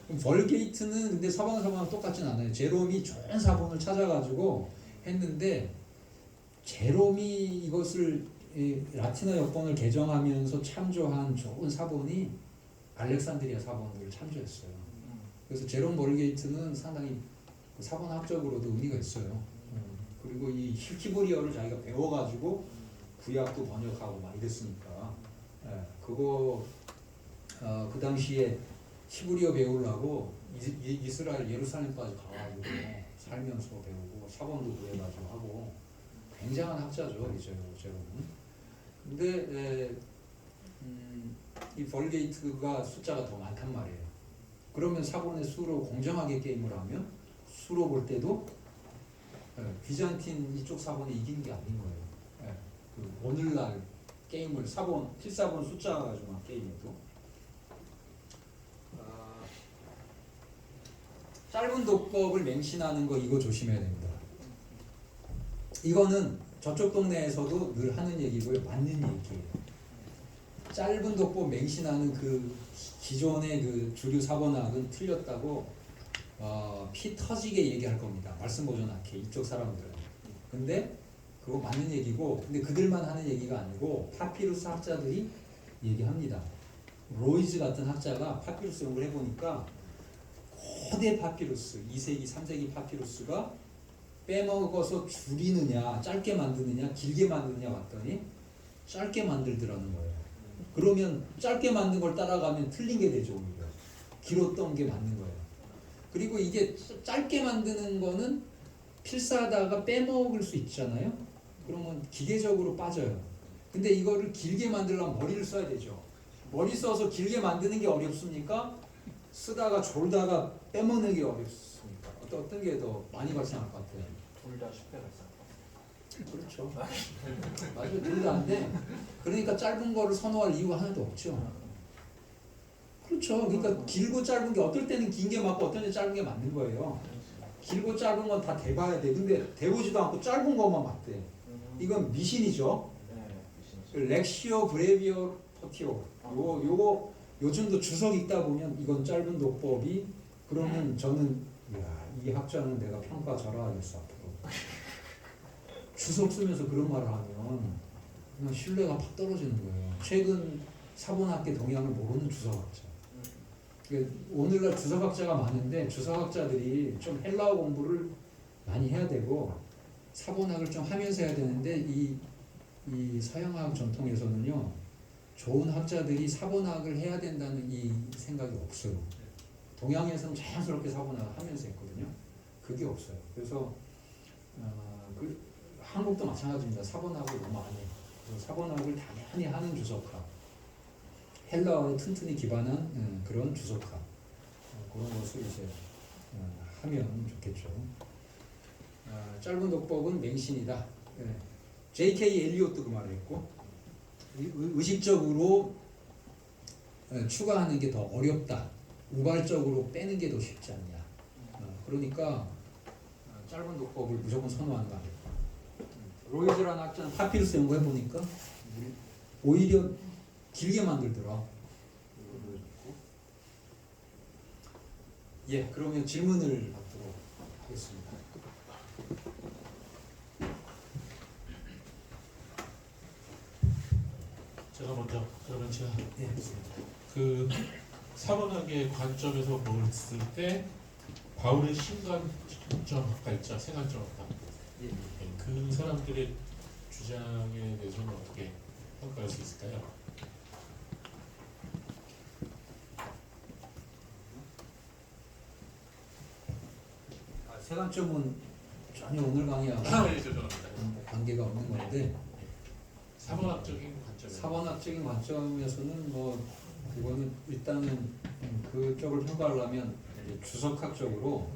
그럼 벌게이트는 근데 서방 사본하고 똑같진 않아요. 제롬이 좋은 사본을 찾아가지고 했는데 제롬이 이것을 라틴어 여건을 개정하면서 참조한 좋은 사본이 알렉산드리아 사본들을 참조했어요. 그래서 제롬 벌게이트는 상당히 사본학적으로도 의미가 있어요. 그리고 이 히브리어를 자기가 배워가지고 구약도 번역하고 막 이랬으니까 그거 그 당시에 히브리어 배우려고 이스라엘 예루살렘까지 가가지고 살면서 배우고 사본도 구해가지고 하고 굉장한 학자죠, 이 제롬은. 근데 이 벌게이트가 숫자가 더 많단 말이에요. 그러면 사본의 수로 공정하게 게임을 하면 수로 볼 때도 비잔틴 이쪽 사본이 이기는 게 아닌 거예요. 그 오늘날 게임을 필사본 숫자 가지고만 게임해도 짧은 독법을 맹신하는 거 이거 조심해야 됩니다. 이거는 저쪽 동네에서도 늘 하는 얘기고요, 맞는 얘기예요. 짧은 독법 맹신하는 그 기존의 그 주류 사본학은 틀렸다고 피 터지게 얘기할 겁니다. 말씀 보존학회 이쪽 사람들은. 근데 그거 맞는 얘기고, 근데 그들만 하는 얘기가 아니고 파피루스 학자들이 얘기합니다. 로이즈 같은 학자가 파피루스 연구를 해보니까 거대 파피루스, 2세기, 3세기 파피루스가 빼먹어서 줄이느냐, 짧게 만드느냐, 길게 만드느냐 봤더니 짧게 만들더라는 거예요. 그러면 짧게 만든 걸 따라가면 틀린 게 되죠, 오히려. 길었던 게 맞는 거예요. 그리고 이게 짧게 만드는 거는 필사하다가 빼먹을 수 있잖아요. 그러면 기계적으로 빠져요. 근데 이거를 길게 만들려면 머리를 써야 되죠. 머리 써서 길게 만드는 게 어렵습니까? 쓰다가 졸다가 빼먹는 게 어렵습니까? 어떤 게 더 많이 발생할 것 같아요?
둘 다 10배 발생.
그렇죠. 맞아요. 둘 다 안 돼. 그러니까 짧은 거를 선호할 이유가 하나도 없죠. 그렇죠. 그러니까 길고 짧은 게 어떨 때는 긴 게 맞고 어떨 때는 짧은 게 맞는 거예요. 길고 짧은 건 다 대봐야 돼. 근데 대보지도 않고 짧은 것만 맞대. 이건 미신이죠. 렉시오 브레비오 포티오. 요거 요즘도 주석 읽다 보면 이건 짧은 독법이, 그러면 저는 이 학자는 내가 평가 잘하겠어 앞으로. 주석 쓰면서 그런 말을 하면 그냥 신뢰가 팍 떨어지는 거예요. 최근 사본학계 동향을 모르는 주석학자. 오늘날 주석학자가 많은데 주석학자들이 좀 헬라어 공부를 많이 해야 되고 사본학을 좀 하면서 해야 되는데 이 이 서양학 전통에서는요, 좋은 학자들이 사본학을 해야 된다는 이 생각이 없어요. 동양에서는 자연스럽게 사본학을 하면서 했거든요. 그게 없어요. 그래서 한국도 마찬가지입니다. 사본학을 너무 안 해요. 사본학을 당연히 하는 주석학, 헬라어에 튼튼히 기반한 그런 주석학, 그런 것을 이제 하면 좋겠죠. 짧은 독법은 맹신이다. J.K. 엘리엇도 그 말을 했고, 의식적으로 추가하는 게 더 어렵다. 우발적으로 빼는 게 더 쉽지 않냐. 그러니까 짧은 독법을 무조건 선호하는 거 아니에요. 로이즈라는 학자는 파피루스 연구해보니까 오히려 길게 만들더라. 예, 그러면 질문을 받도록 하겠습니다.
제가 먼저 그러면 제가
예,
그 사본학의 관점에서 봤을 때 바울의 신관점학과 있죠, 세관점학과.
예.
그 사람들의 주장에 대해서는 어떻게 평가할 수 있을까요?
세관점은 전혀 오늘 강의하고
죄송합니다.
관계가 없는 건데,
사본학적인 관점에서.
사본학적인 관점에서는 뭐 그거는 일단은 그쪽을 평가하려면 이제 주석학적으로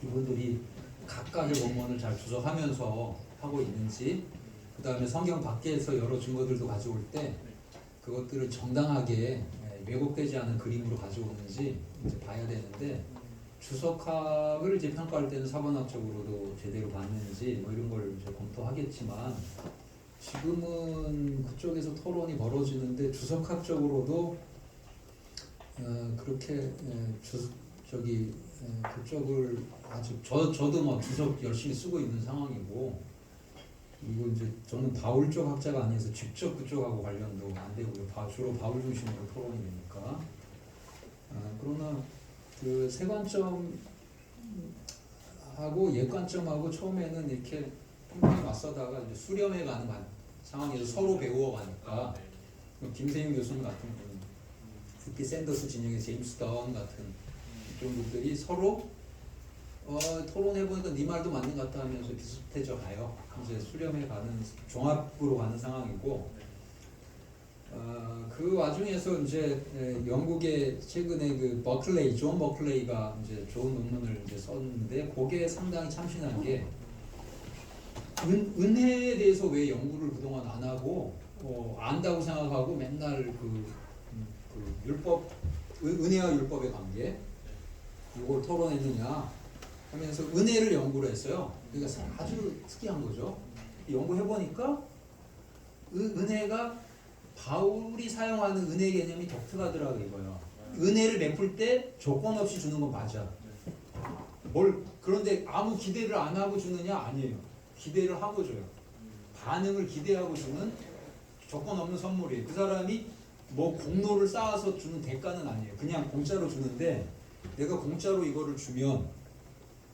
이분들이 각각의 원문을 잘 주석하면서 하고 있는지, 그 다음에 성경 밖에서 여러 증거들도 가져올 때 그것들을 정당하게 왜곡되지 않은 그림으로 가져오는지 이제 봐야 되는데, 주석학을 이제 평가할 때는 사본학적으로도 제대로 봤는지 뭐 이런 걸 이제 검토하겠지만, 지금은 그쪽에서 토론이 벌어지는데 주석학적으로도 그렇게 그쪽을 아직 저도 뭐 주석 열심히 쓰고 있는 상황이고, 그리고 이제 저는 바울 쪽 학자가 아니어서 직접 그쪽하고 관련도 안 되고요. 주로 바울 중심으로 토론이 되니까. 그러나 그 세관점하고 예관점하고 처음에는 이렇게 팽팽히 맞서다가 이제 수렴해 가는 상황에서 서로 배워 가니까, 김세윤 교수님 같은 분, 특히 샌더스 진영의 제임스 던 같은 이런 분들이 서로 토론해보니까 네 말도 맞는 것 같다 하면서 비슷해져 가요. 이제 수렴해 가는, 종합으로 가는 상황이고, 그 와중에서 이제 영국의 최근에 그 존 버클레이가 이제 좋은 논문을 이제 썼는데, 그게 상당히 참신한 게, 은혜에 대해서 왜 연구를 그동안 안 하고 안다고 생각하고 맨날 그 율법, 은혜와 율법의 관계, 이걸 토론했느냐 하면서 은혜를 연구를 했어요. 그러니까 아주 특이한 거죠. 연구해보니까 은혜가 바울이 사용하는 은혜 개념이 독특하더라고요. 이거요. 은혜를 베풀 때 조건 없이 주는 건 맞아. 그런데 아무 기대를 안 하고 주느냐? 아니에요. 기대를 하고 줘요. 반응을 기대하고 주는 조건 없는 선물이에요. 그 사람이 뭐 공로를 쌓아서 주는 대가는 아니에요. 그냥 공짜로 주는데, 내가 공짜로 이거를 주면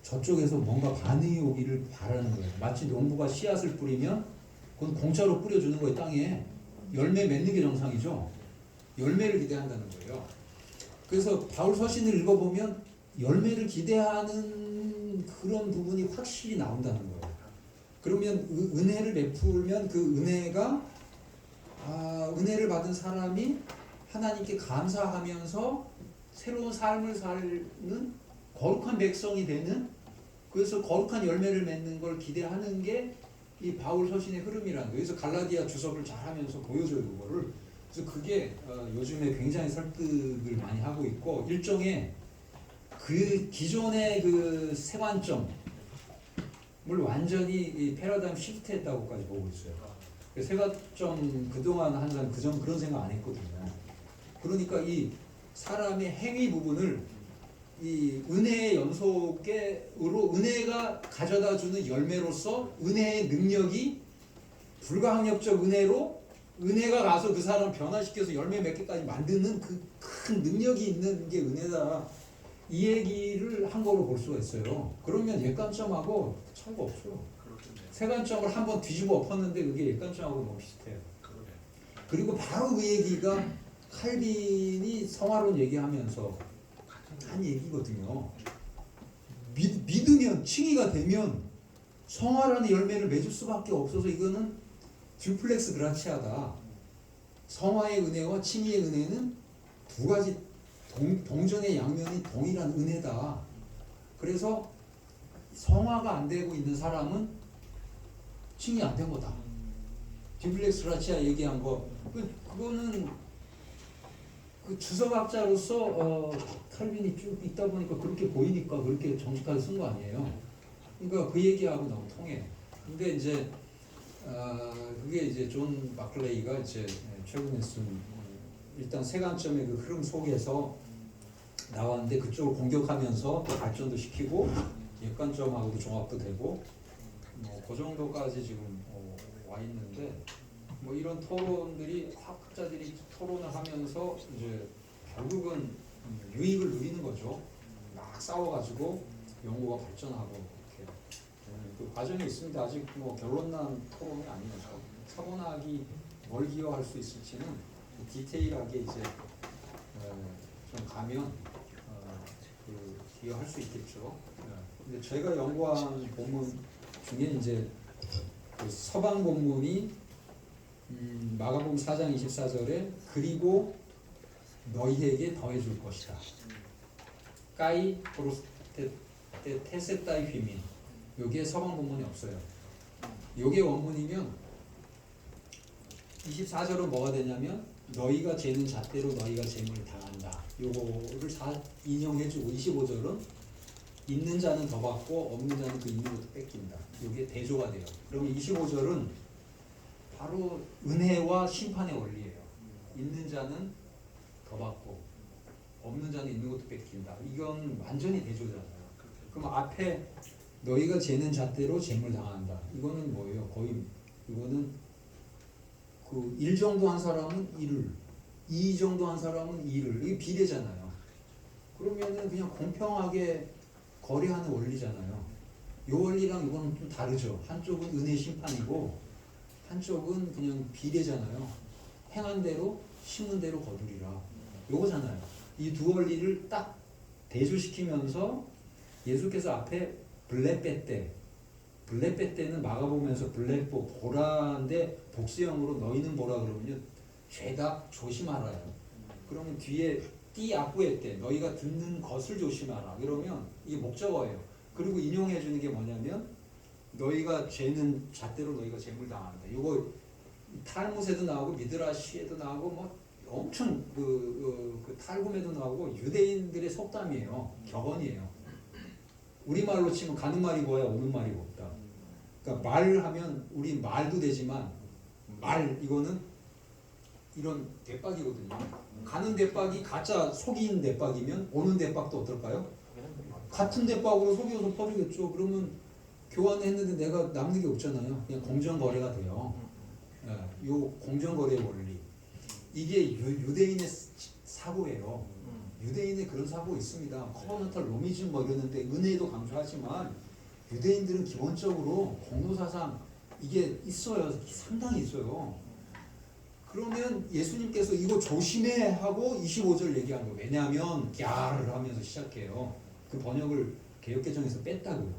저쪽에서 뭔가 반응이 오기를 바라는 거예요. 마치 농부가 씨앗을 뿌리면 그건 공짜로 뿌려주는 거예요. 땅에 열매 맺는 게 정상이죠. 열매를 기대한다는 거예요. 그래서 바울 서신을 읽어보면 열매를 기대하는 그런 부분이 확실히 나온다는 거예요. 그러면 은혜를 베풀면 그 은혜가 은혜를 받은 사람이 하나님께 감사하면서 새로운 삶을 사는 거룩한 백성이 되는, 그래서 거룩한 열매를 맺는 걸 기대하는 게 이 바울 서신의 흐름이라는 거예요. 그래서 갈라디아 주석을 잘 하면서 보여줘요, 그거를. 그래서 그게 요즘에 굉장히 설득을 많이 하고 있고, 일종의 그 기존의 그 세관점을 완전히 이 패러다임 시프트했다고까지 보고 있어요. 세관점 그동안 한 사람 그런 생각 안 했거든요. 그러니까 이 사람의 행위 부분을 이 은혜의 연속으로 은혜가 가져다주는 열매로서 은혜의 능력이 불가항력적 은혜로 은혜가 가서 그 사람을 변화시켜서 열매 맺기까지 만드는 그 큰 능력이 있는 게 은혜다. 이 얘기를 한 거로 볼 수가 있어요. 그러면 예관점하고 차이가 없어요. 세관점을 한번 뒤집어 엎었는데 그게 일관점하고 너무 비슷해요. 그리고 바로 그 얘기가 칼빈이 성화론 얘기하면서 한 얘기거든요. 믿으면 칭의가 되면 성화라는 열매를 맺을 수밖에 없어서 이거는 듀플렉스 그라치아다. 성화의 은혜와 칭의의 은혜는 두 가지 동전의 양면이 동일한 은혜다. 그래서 성화가 안 되고 있는 사람은 칭의 안 된 거다. 듀플렉스 그라치아 얘기한 거 그거는 그 주석학자로서 칼빈이 쭉 있다 보니까 그렇게 보이니까 그렇게 정직하게 쓴 거 아니에요. 그러니까 그 얘기하고 너무 통해. 근데 이제 그게 이제 존 마클레이가 이제 최근에 쓴 일단 세관점의 그 흐름 속에서 나왔는데 그쪽을 공격하면서 또 발전도 시키고 역관점하고도 종합도 되고 뭐 그 정도까지 지금 와 있는데 뭐 이런 토론들이 학자들이 토론을 하면서 이제 결국은 유익을 누리는 거죠. 막 싸워가지고 연구가 발전하고 이렇게 그 과정이 있습니다. 아직 뭐 결론난 토론이 아니어서 사고나기 뭘 기여할 수 있을지는 디테일하게 이제 좀 가면 그 기여할 수 있겠죠. 근데 제가 연구한 본문 중에 이제 그 서방 본문이 마가복음 4장 24절에 그리고 너희에게 더해줄 것이다. 까이 프로스테 테세타이 휘민. 여기에 서방 본문이 없어요. 요게 원문이면 24절은 뭐가 되냐면 너희가 재는 잣대로 너희가 재물을 당한다. 요거를 다 인용해주고 25절은 있는 자는 더 받고 없는 자는 그 있는 것도 뺏긴다. 요게 대조가 돼요. 그러면 25절은 바로 은혜와 심판의 원리예요. 있는 자는 더 받고 없는 자는 있는 것도 뺏긴다. 이건 완전히 대조잖아요. 그럼 앞에 너희가 재는 잣대로 재물 당한다. 이거는 뭐예요? 거의 이거는 그 1 정도 한 사람은 1을 2 정도 한 사람은 2를 이게 비례잖아요. 그러면은 그냥 공평하게 거래하는 원리잖아요. 이 원리랑 이거는 좀 다르죠. 한쪽은 은혜 심판이고 한쪽은 그냥 비례잖아요. 행한 대로 심은 대로 거두리라. 요거잖아요. 이 두 원리를 딱 대조시키면서 예수께서 앞에 블레페떼는 마가복음에서 블레포 보라인데 복수형으로 너희는 보라 그러면요 죄다 조심하라요. 그러면 뒤에 띠 앞부에 때 너희가 듣는 것을 조심하라. 그러면 이게 목적어예요. 그리고 인용해 주는 게 뭐냐면 너희가 죄는 잣대로 너희가 재물 당한다. 이거 탈무세도 나오고 미드라시에도 나오고 뭐 엄청 그 탈구메도 나오고 유대인들의 속담이에요. 격언이에요. 우리말로 치면 가는 말이 뭐야 오는 말이 없다. 그러니까 말을 하면 우리 말도 되지만 말 이거는 이런 대박이거든요. 가는 대박이 가짜 속인 대박이면 오는 대박도 어떨까요? 같은 대박으로 속여서 퍼주겠죠. 그러면 교환했는데 내가 남는 게 없잖아요. 그냥 공정거래가 돼요. 예, 요 공정거래의 원리. 이게 유대인의 사고예요. 유대인의 그런 사고 있습니다. 커버넌탈 로미즘 뭐 이러는데 은혜도 강조하지만 유대인들은 기본적으로 공로사상 이게 있어요. 상당히 있어요. 그러면 예수님께서 이거 조심해 하고 25절 얘기한 거예요. 왜냐하면 갸를 하면서 시작해요. 그 번역을 개역개정에서 뺐다고요.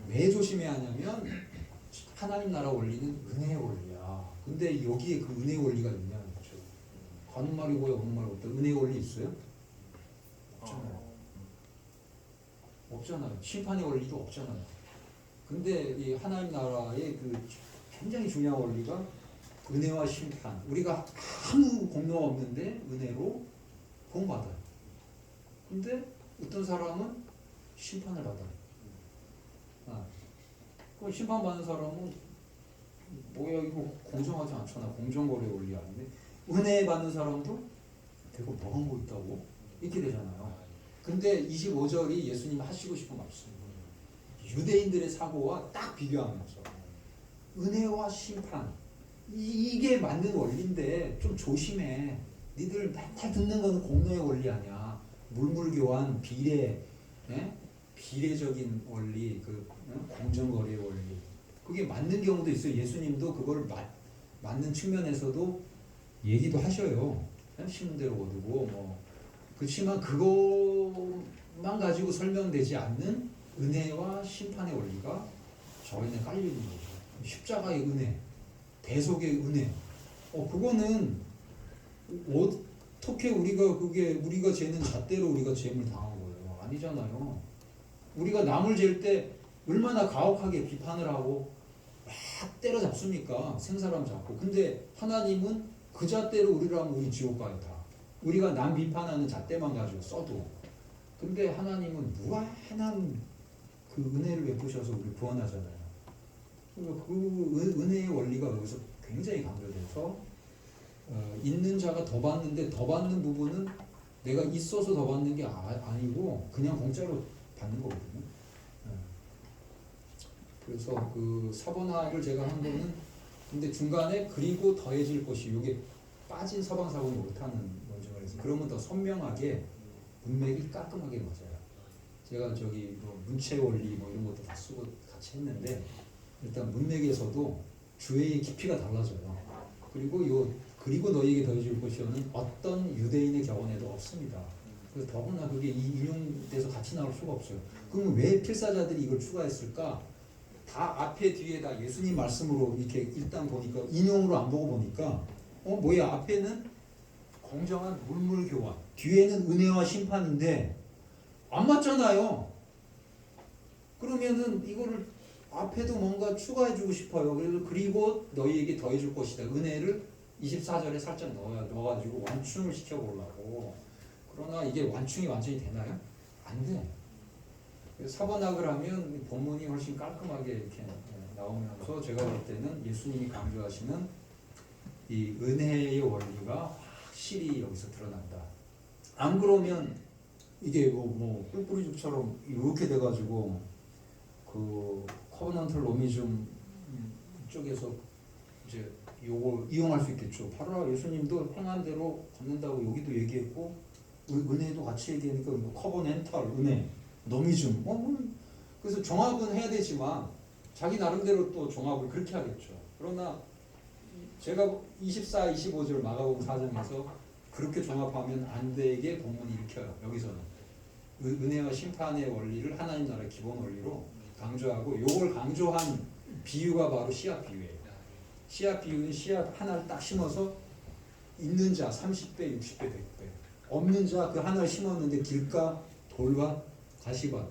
왜 조심해야 하냐면 하나님 나라 원리는 은혜의 원리야. 근데 여기에 그 은혜의 원리가 있냐는 거죠. 가는 말이 뭐야 오는 말이 없다. 은혜의 원리 있어요? 없잖아요. 없잖아요. 심판의 원리도 없잖아요. 근데 이 하나님 나라의 그 굉장히 중요한 원리가 은혜와 심판. 우리가 아무 공로가 없는데 은혜로 구원받아요. 근데 어떤 사람은 심판을 받아요. 그 심판받는 사람은 뭐야 이거 공정하지 않잖아. 공정거래 원리 아닌데 은혜 받는 사람도 되게 뭐가 뭐 있다고 이렇게 되잖아요. 근데 25절이 예수님 하시고 싶은 말씀이에요. 유대인들의 사고와 딱 비교하면서 은혜와 심판 이게 맞는 원리인데 좀 조심해. 니들 맨날 듣는 거는 공로의 원리 아니야. 물물교환 비례, 예? 비례적인 원리, 그 공정거래의 원리 그게 맞는 경우도 있어요. 예수님도 그걸 맞는 측면에서도 얘기도 하셔요. 심은 대로 거두고 뭐 그렇지만 그것만 가지고 설명되지 않는 은혜와 심판의 원리가 저희는 깔리는 거죠. 십자가의 은혜, 대속의 은혜. 그거는 어떻게 우리가 죄는 잣대로 우리가 죄를 당한 거예요? 아니잖아요. 우리가 남을 죄일 때 얼마나 가혹하게 비판을 하고 막 때려잡습니까? 생사람 잡고. 근데 하나님은 그 잣대로 우리를 하면 우리 지옥 가요 다. 우리가 남 비판하는 잣대만 가지고 써도. 근데 하나님은 무한한 그 은혜를 베푸셔서 우리 구원하잖아요. 그러니까 그 은혜의 원리가 여기서 굉장히 강조돼서 있는 자가 더 받는데 더 받는 부분은 내가 있어서 더 받는 게 아니고 그냥 공짜로 받는 거거든요. 그래서 그 사번학을 제가 한 거는 근데 중간에 그리고 더해질 것이 이게 빠진 서방사본이 못하는 논증을 해서 그러면 더 선명하게 문맥이 깔끔하게 맞아요. 제가 저기 뭐 문체 원리 뭐 이런 것도 다 쓰고 같이 했는데 일단 문맥에서도 주의의 깊이가 달라져요. 그리고 너희에게 더해질 것이요는 어떤 유대인의 교훈에도 없습니다. 그래서 더구나 그게 인용돼서 같이 나올 수가 없어요. 그럼 왜 필사자들이 이걸 추가했을까? 다 앞에 뒤에다 예수님 말씀으로 이렇게 일단 보니까 인용으로 안 보고 보니까 뭐야 앞에는 공정한 물물 교환, 뒤에는 은혜와 심판인데 안 맞잖아요. 그러면은 이거를 앞에도 뭔가 추가해주고 싶어요. 그래서 그리고 너희에게 더해줄 것이다. 은혜를 24절에 살짝 넣어가지고 완충을 시켜보려고. 그러나 이게 완충이 완전히 되나요? 안 돼. 사번학을 하면 본문이 훨씬 깔끔하게 이렇게 나오면서 제가 볼 때는 예수님이 강조하시는 이 은혜의 원리가 확실히 여기서 드러난다. 안 그러면 이게 뭐 뿔뿌리죽처럼 이렇게 돼가지고 그 커버넌털 로미즘 쪽에서 이제 요걸 이용할 수 있겠죠. 바로 예수님도 행한 대로 걷는다고 여기도 얘기했고 은혜도 같이 얘기하니까 커버넌털 은혜 노미즘 그래서 종합은 해야 되지만 자기 나름대로 또 종합을 그렇게 하겠죠. 그러나 제가 24, 25절 마가복음 4장에서 그렇게 종합하면 안 되게 본문이 일으켜요. 여기서는 은혜와 심판의 원리를 하나님 나라의 기본 원리로 강조하고 요걸 강조한 비유가 바로 씨앗 비유예요. 씨앗 비유는 씨앗 하나를 딱 심어서 있는 자 30배, 60배, 100배 없는 자 그 하나를 심었는데 길가, 돌과 가시밭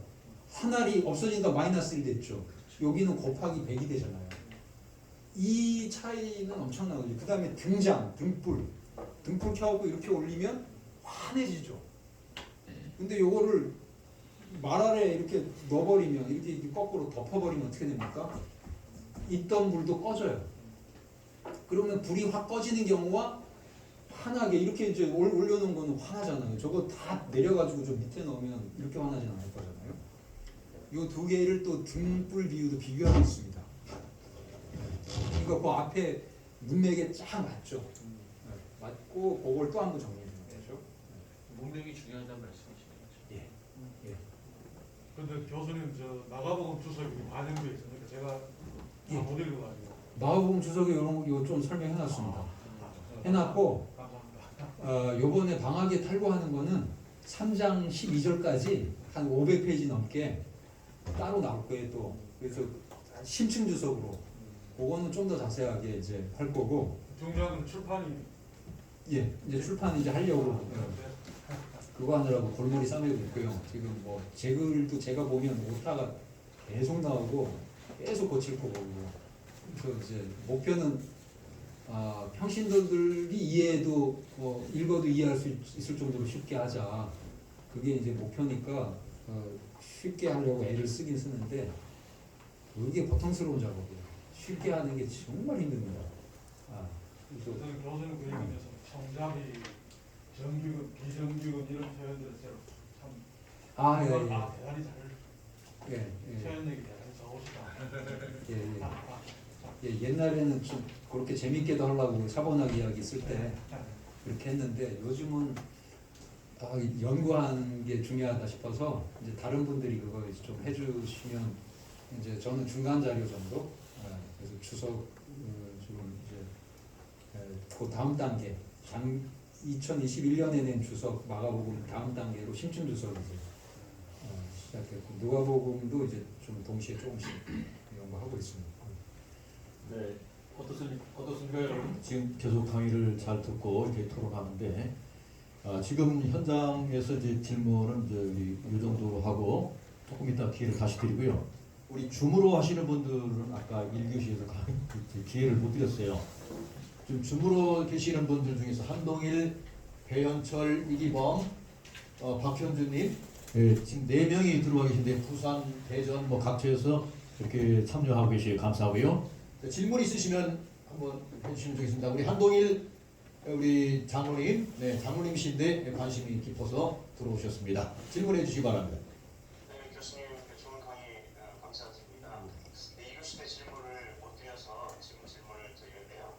하나리 없어진다 마이너스 1 됐죠. 여기는 곱하기 100이 되잖아요. 이 차이는 엄청나거든요. 그 다음에 등장, 등불 켜고 이렇게 올리면 환해지죠. 근데 요거를 말 아래 이렇게 넣어버리면 이렇게 거꾸로 덮어버리면 어떻게 됩니까? 있던 불도 꺼져요. 그러면 불이 확 꺼지는 경우와 환하게 이렇게 이제 올려놓은 거는 환하잖아요. 저거 다 내려가지고 좀 밑에 넣으면 이렇게 환하진 않을 거잖아요. 요 두 개를 또 등불 비유도 비교하고 있습니다. 그러니까 그 앞에 문맥에 쫙 맞죠. 맞고 그걸 또 한번 정리해 주는 거죠.
문맥이 중요하다는 말씀이신 거죠.
예.
근데 교수님 저 마가복음 주석이 반영돼 있으니까 제가
예.
못 읽어가지고
마가복음 주석에 이런 거 좀 설명해놨습니다. 해놨고 요번에 방학에 탈고하는 거는 3장 12절까지 한 500페이지 넘게 따로 나올 거예요 또. 그래서 심층 주석으로 그거는 좀 더 자세하게 이제 할 거고.
중요한 출판이
예, 이제 출판 이제 하려고 그거 하느라고 골머리 싸매고 있고요. 지금 뭐 제 글도 제가 보면 오타가 계속 나오고 계속 고칠 거고. 그래서 이제 목표는 평신도들이 이해해도 읽어도 이해할 수 있을 정도로 쉽게 하자. 그게 이제 목표니까 쉽게 하려고 애를 쓰긴 쓰는데 이게 보통스러운 작업이에요. 쉽게 하는 게 정말 힘듭니다. 그래서
교수님 그 얘기에서 청잡이, 정규근, 비정규근 이런 표현들 참
예.
대단히 잘
예.
표현력이 대단히 좋으시다.
예, 옛날에는 좀 그렇게 재밌게도 하려고 사본학 이야기 쓸 때 그렇게 했는데 요즘은 연구하는 게 중요하다 싶어서 이제 다른 분들이 그거 좀 해주시면 이제 저는 중간 자료 정도 그래서 주석 지금 이제 그 다음 단계 2021년에 낸 주석 마가복음 다음 단계로 심층 주석을 이제 시작했고 누가복음도 이제 좀 동시에 조금씩 연구하고 있습니다.
네, 어떻습니까, 여러분? 지금 계속 강의를 잘 듣고 이렇게 토론하는데 지금 현장에서 이제 질문은 이제 우리 이 정도로 하고 조금 이따 기회를 다시 드리고요. 우리 줌으로 하시는 분들은 아까 1교시에서 기회를 못 드렸어요. 지금 줌으로 계시는 분들 중에서 한동일, 배현철, 이기범, 박현주님 지금 4명이 들어와 계신데 부산, 대전 뭐 각처에서 이렇게 참여하고 계시요 감사하고요. 질문 있으시면 한번 해주시면 좋겠습니다. 우리 한동일 우리 장로님, 네, 장로님이신데 관심이 깊어서 들어오셨습니다. 질문해 주시기 바랍니다.
네, 교수님 좋은 강의 감사드립니다. 네, 이교시 때 질문을 못 드려서 지금 질문을 드리는데요.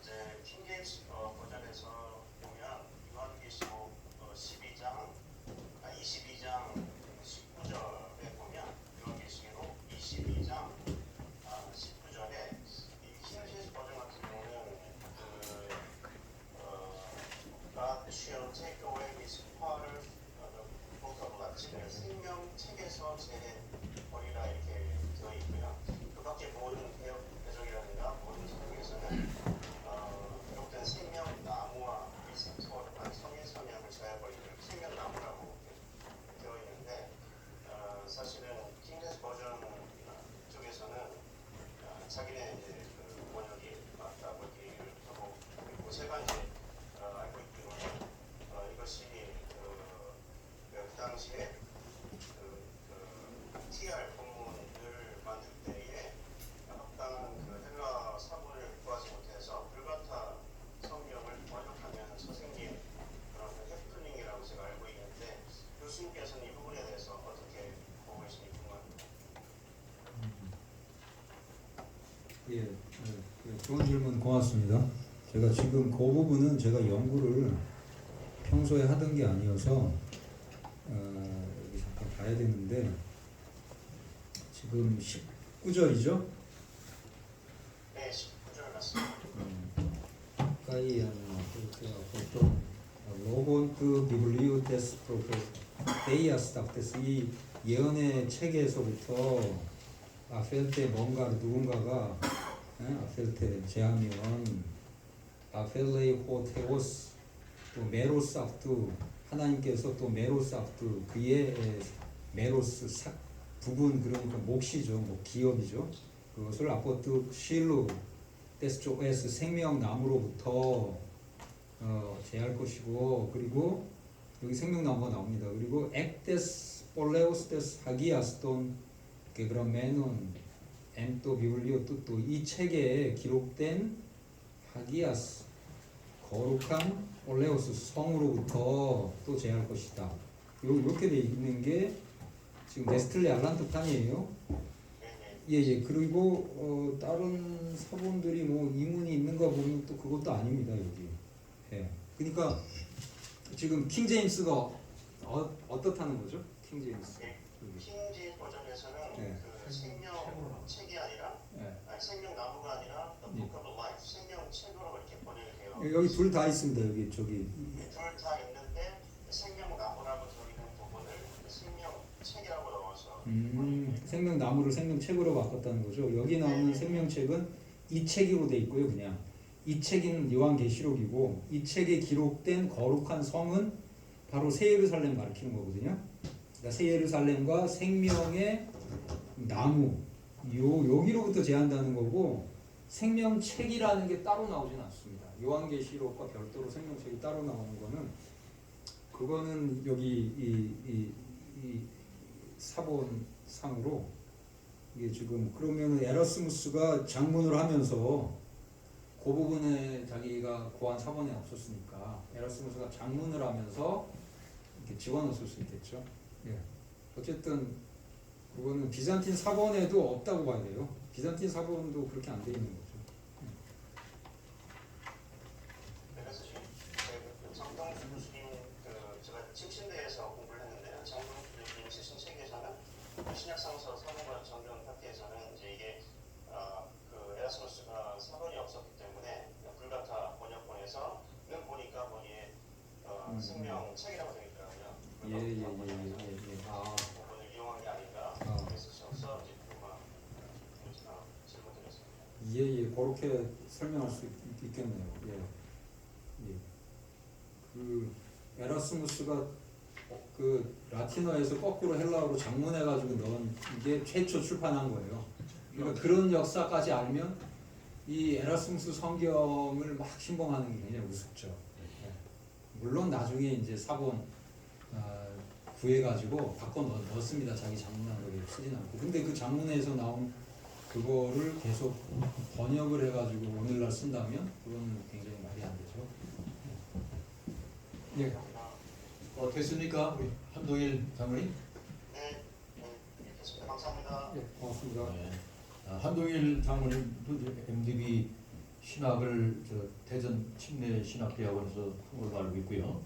이제 킹제임스 버전에서 보면 요한계시록 22장 19절에 보면 요한계시록 22장 19절에 이 킹제임스 버전 같은 경우는 God shall take away his part book of life, 지금 생명책에서 제버리라 이렇게 되어 있고요. 그 밖에 모든 개혁 배정이라든가 모든 성경에서는 기록된 생명나무와 일생토록한 성의 성향을 제어버리는 생명나무라고 되어 있는데 사실은 킹제임스 버전 쪽에서는 자기네 이제 그 번역이 맞다고 얘기를 하고 그리고 제가 이제 알고 있기로는 이것이 그 당시에 TR 본문을 만들 때에 합당한 그 헬라 사본을 구하지 못해서 불가타 성경을 번역하면 선생님 그런 해프닝이라고 제가 알고 있는데 교수님께서는 이 부분에 대해서 어떻게 보고 계신지 궁금합니다.
예, 좋은 질문 고맙습니다. 제가 지금 그 부분은 제가 연구를 평소에 하던 게 아니어서 여기 잠깐 봐야 되는데 지금 19절이죠?
네, 19절 맞습니다.
가까이 보통 로본트 비블리오 데스 프로페데이아스 닥테스 이 예언의 책에서부터 아펠 때 뭔가를 누군가가 아펠 때 제하면 아펠레이 호테오스 또 메로스 앞두 하나님께서 또 메로스 앞두 그의 메로스 부분 그러니까 몫이죠, 뭐 기업이죠. 그것을 아포트 실루 데스조에스 생명나무로부터 제할 것이고 그리고 여기 생명나무가 나옵니다. 그리고 액데스 볼레오스 데스 하기아스톤 그러면은 엠또 비블리오 또 이 책에 기록된 하기아스 거룩한 올레오스 성으로부터 또 제할 것이다. 이렇게 돼 있는 게 지금 네스틀레 알란트판이에요. 예. 그리고 다른 사본들이 뭐 이문이 있는 거 보면 또 그것도 아닙니다 여기. 예. 그러니까 지금 킹 제임스가 어떻다는 거죠? 킹 제임스.
킹제임스 버전에서는
네.
그 생명책이 아니라 생명나무가 아니라 The Book of Life, 생명책으로 이렇게 번역이 돼요.
여기 둘 다 있습니다. 여기 저기.
둘 다 있는데 생명나무라고 적있는 부분을 생명책이라고 넣어서
생명나무를 생명책으로 바꿨다는 거죠. 여기 나오는 생명책은 이 책으로 돼 있고요. 그냥 이 책인 요한계시록이고 이 책에 기록된 거룩한 성은 바로 새 예루살렘 가리키는 거거든요. 그러니까 새 예루살렘과 생명의 나무 여기로부터 제한다는 거고 생명책이라는 게 따로 나오진 않습니다. 요한계시록과 별도로 생명책이 따로 나오는 거는 그거는 여기 이 사본상으로 이게 지금 그러면 에라스무스가 장문을 하면서 그 부분에 자기가 고한 사본에 없었으니까 에라스무스가 장문을 하면서 이렇게 집어넣었을 수 있겠죠. 예. 어쨌든 그거는 비잔틴 사본에도 없다고 봐야 돼요. 비잔틴 사본도 그렇게 안 돼 있는 거죠.
그래서 지금 정동수 교수님 제가 침신대에서 공부를 했는데요. 정동수 교수님 쓰신 책에서는 신약성서 사본과 정경 파트에서는 이제 이게 그
그렇게 설명할 수 있겠네요. 예. 예. 그 에라스무스가 그 라틴어에서 거꾸로 헬라어로 장문해가지고 넣은 이게 최초 출판한 거예요. 그러니까 그런 역사까지 알면 이 에라스무스 성경을 막 신봉하는 게 굉장히 우습죠. 예. 물론 나중에 이제 사본 구해가지고 바꿔 넣었습니다. 자기 장문한 거를 쓰진 않고. 근데 그 장문에서 나온 그거를 계속 번역을 해가지고 오늘날 쓴다면 그건 굉장히 말이 안 되죠. 예.
됐습니까? 우리 한동일 장로님?
네, 됐습니다. 감사합니다.
예, 고맙습니다.
네. 한동일 장로님도 이제 MDB 신학을 대전 침례 신학대학원에서 한 걸로 알고 있고요.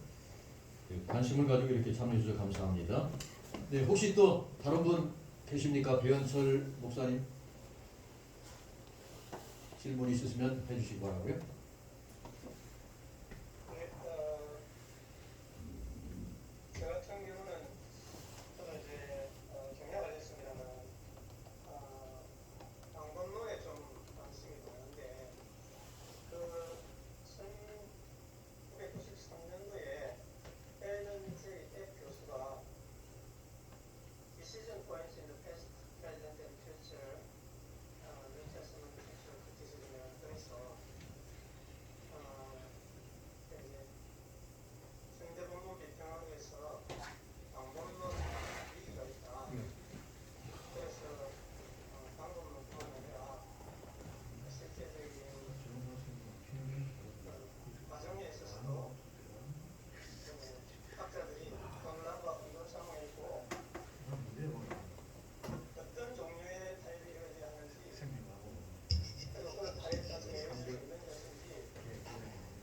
관심을 가지고 이렇게 참여해 주셔서 감사합니다. 네, 혹시 또 다른 분 계십니까? 배현철 목사님 질문 있으시면 해주시기 바라고요.
네, 저 같은 경우는 저도 이제 경력을 했습니다만 방법론에 좀 관심이 많은데 그 1993년도에 헬렌 J. F. 교수가 Decision Points in the Past, Present and Future New Testament Textual Criticism이라는 글에서 이제 상대본문 비평하기 위해서 방법론 위기가 있다. 그래서 방법론뿐만 아니라 실제적인 과정에 있어서도 학자들이混乱과 혼돈 상황에 있고 어떤 종류의 타협이 이루어져야 하는지 그리고 그 타협 자체가 이루어질 수 있는 것인지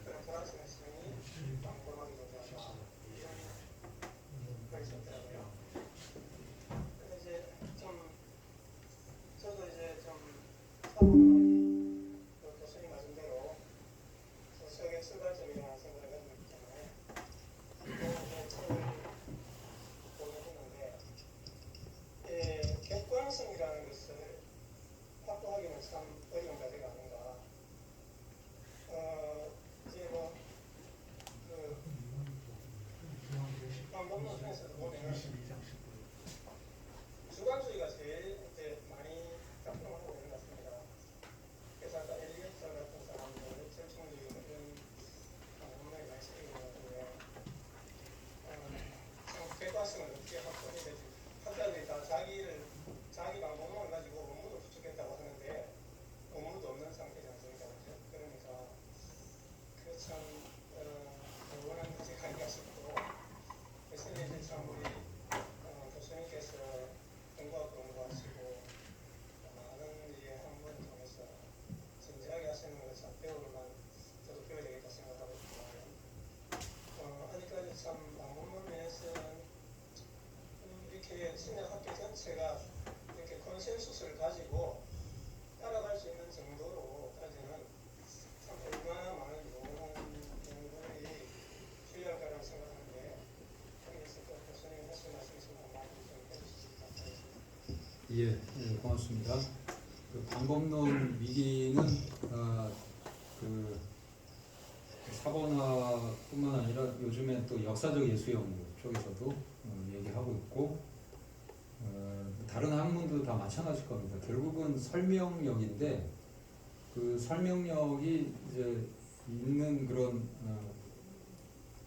그런 불확실성이 방법하게 존재한다. 이런 글이 있었더라고요. 근데 이제 좀 저도 이제 좀 그 교수님 말씀대로 서적의 출발점이라는 생각을 가지고 있잖아요. 그 책을 보긴 했는데 객관성이라는 것을 확보하기는 참 어려운 과제가 아닌가. 이제 방법론 중에서도 보면 주관주의가 제일 이제 많이 작동을 하고 있는 것 같습니다. 그래서 아까 엘리어트 같은 사람들, 절충주의 이런 방법론이 많이 쓰이는 것 같은데 참 객관성을 어떻게 확보해야 되지? 학자들이 다 자기 방법론을 가지고 업무도 구축했다고 하는데 업무도 없는 상태지 않습니까? 그러니까 그참 원하는 것이 아닌가 싶고 그래서 이제 참 우리 교수님께서 공부하시고 많은 이제 학문을 통해서 진지하게 하시는 것을 참 배우면 저도 배워야 되겠다 생각하고 있지만 아직까지 참 방법론 면에서는 이렇게 신약학계 전체가 이렇게 컨센서스를 가지고 따라갈 수 있는 정도로까지는 참 얼마나 많은 용어들이 필요할까라고 생각하는데 거기에서 또 교수님 하신 말씀 있으면 한마디 좀 해주시기 바랍니다.
예, 고맙습니다. 그 방법론 위기는 그 사본화뿐만 아니라 요즘에 또 역사적 예수 연구 쪽에서도 얘기하고 있고 다른 학문도 다 마찬가지일 겁니다. 결국은 설명력인데 그 설명력이 이제 있는 그런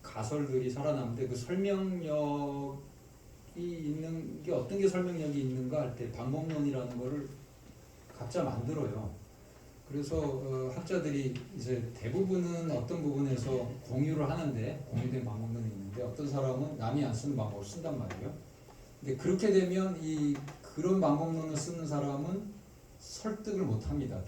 가설들이 살아남는데 그 설명력이 있는 게 어떤 게 설명력이 있는가 할 때 방법론이라는 거를 각자 만들어요. 그래서 학자들이 이제 대부분은 어떤 부분에서 공유를 하는데 공유된 방법론이 있는데 어떤 사람은 남이 안 쓰는 방법을 쓴단 말이에요. 근데 그렇게 되면 그런 방법론을 쓰는 사람은 설득을 못 합니다.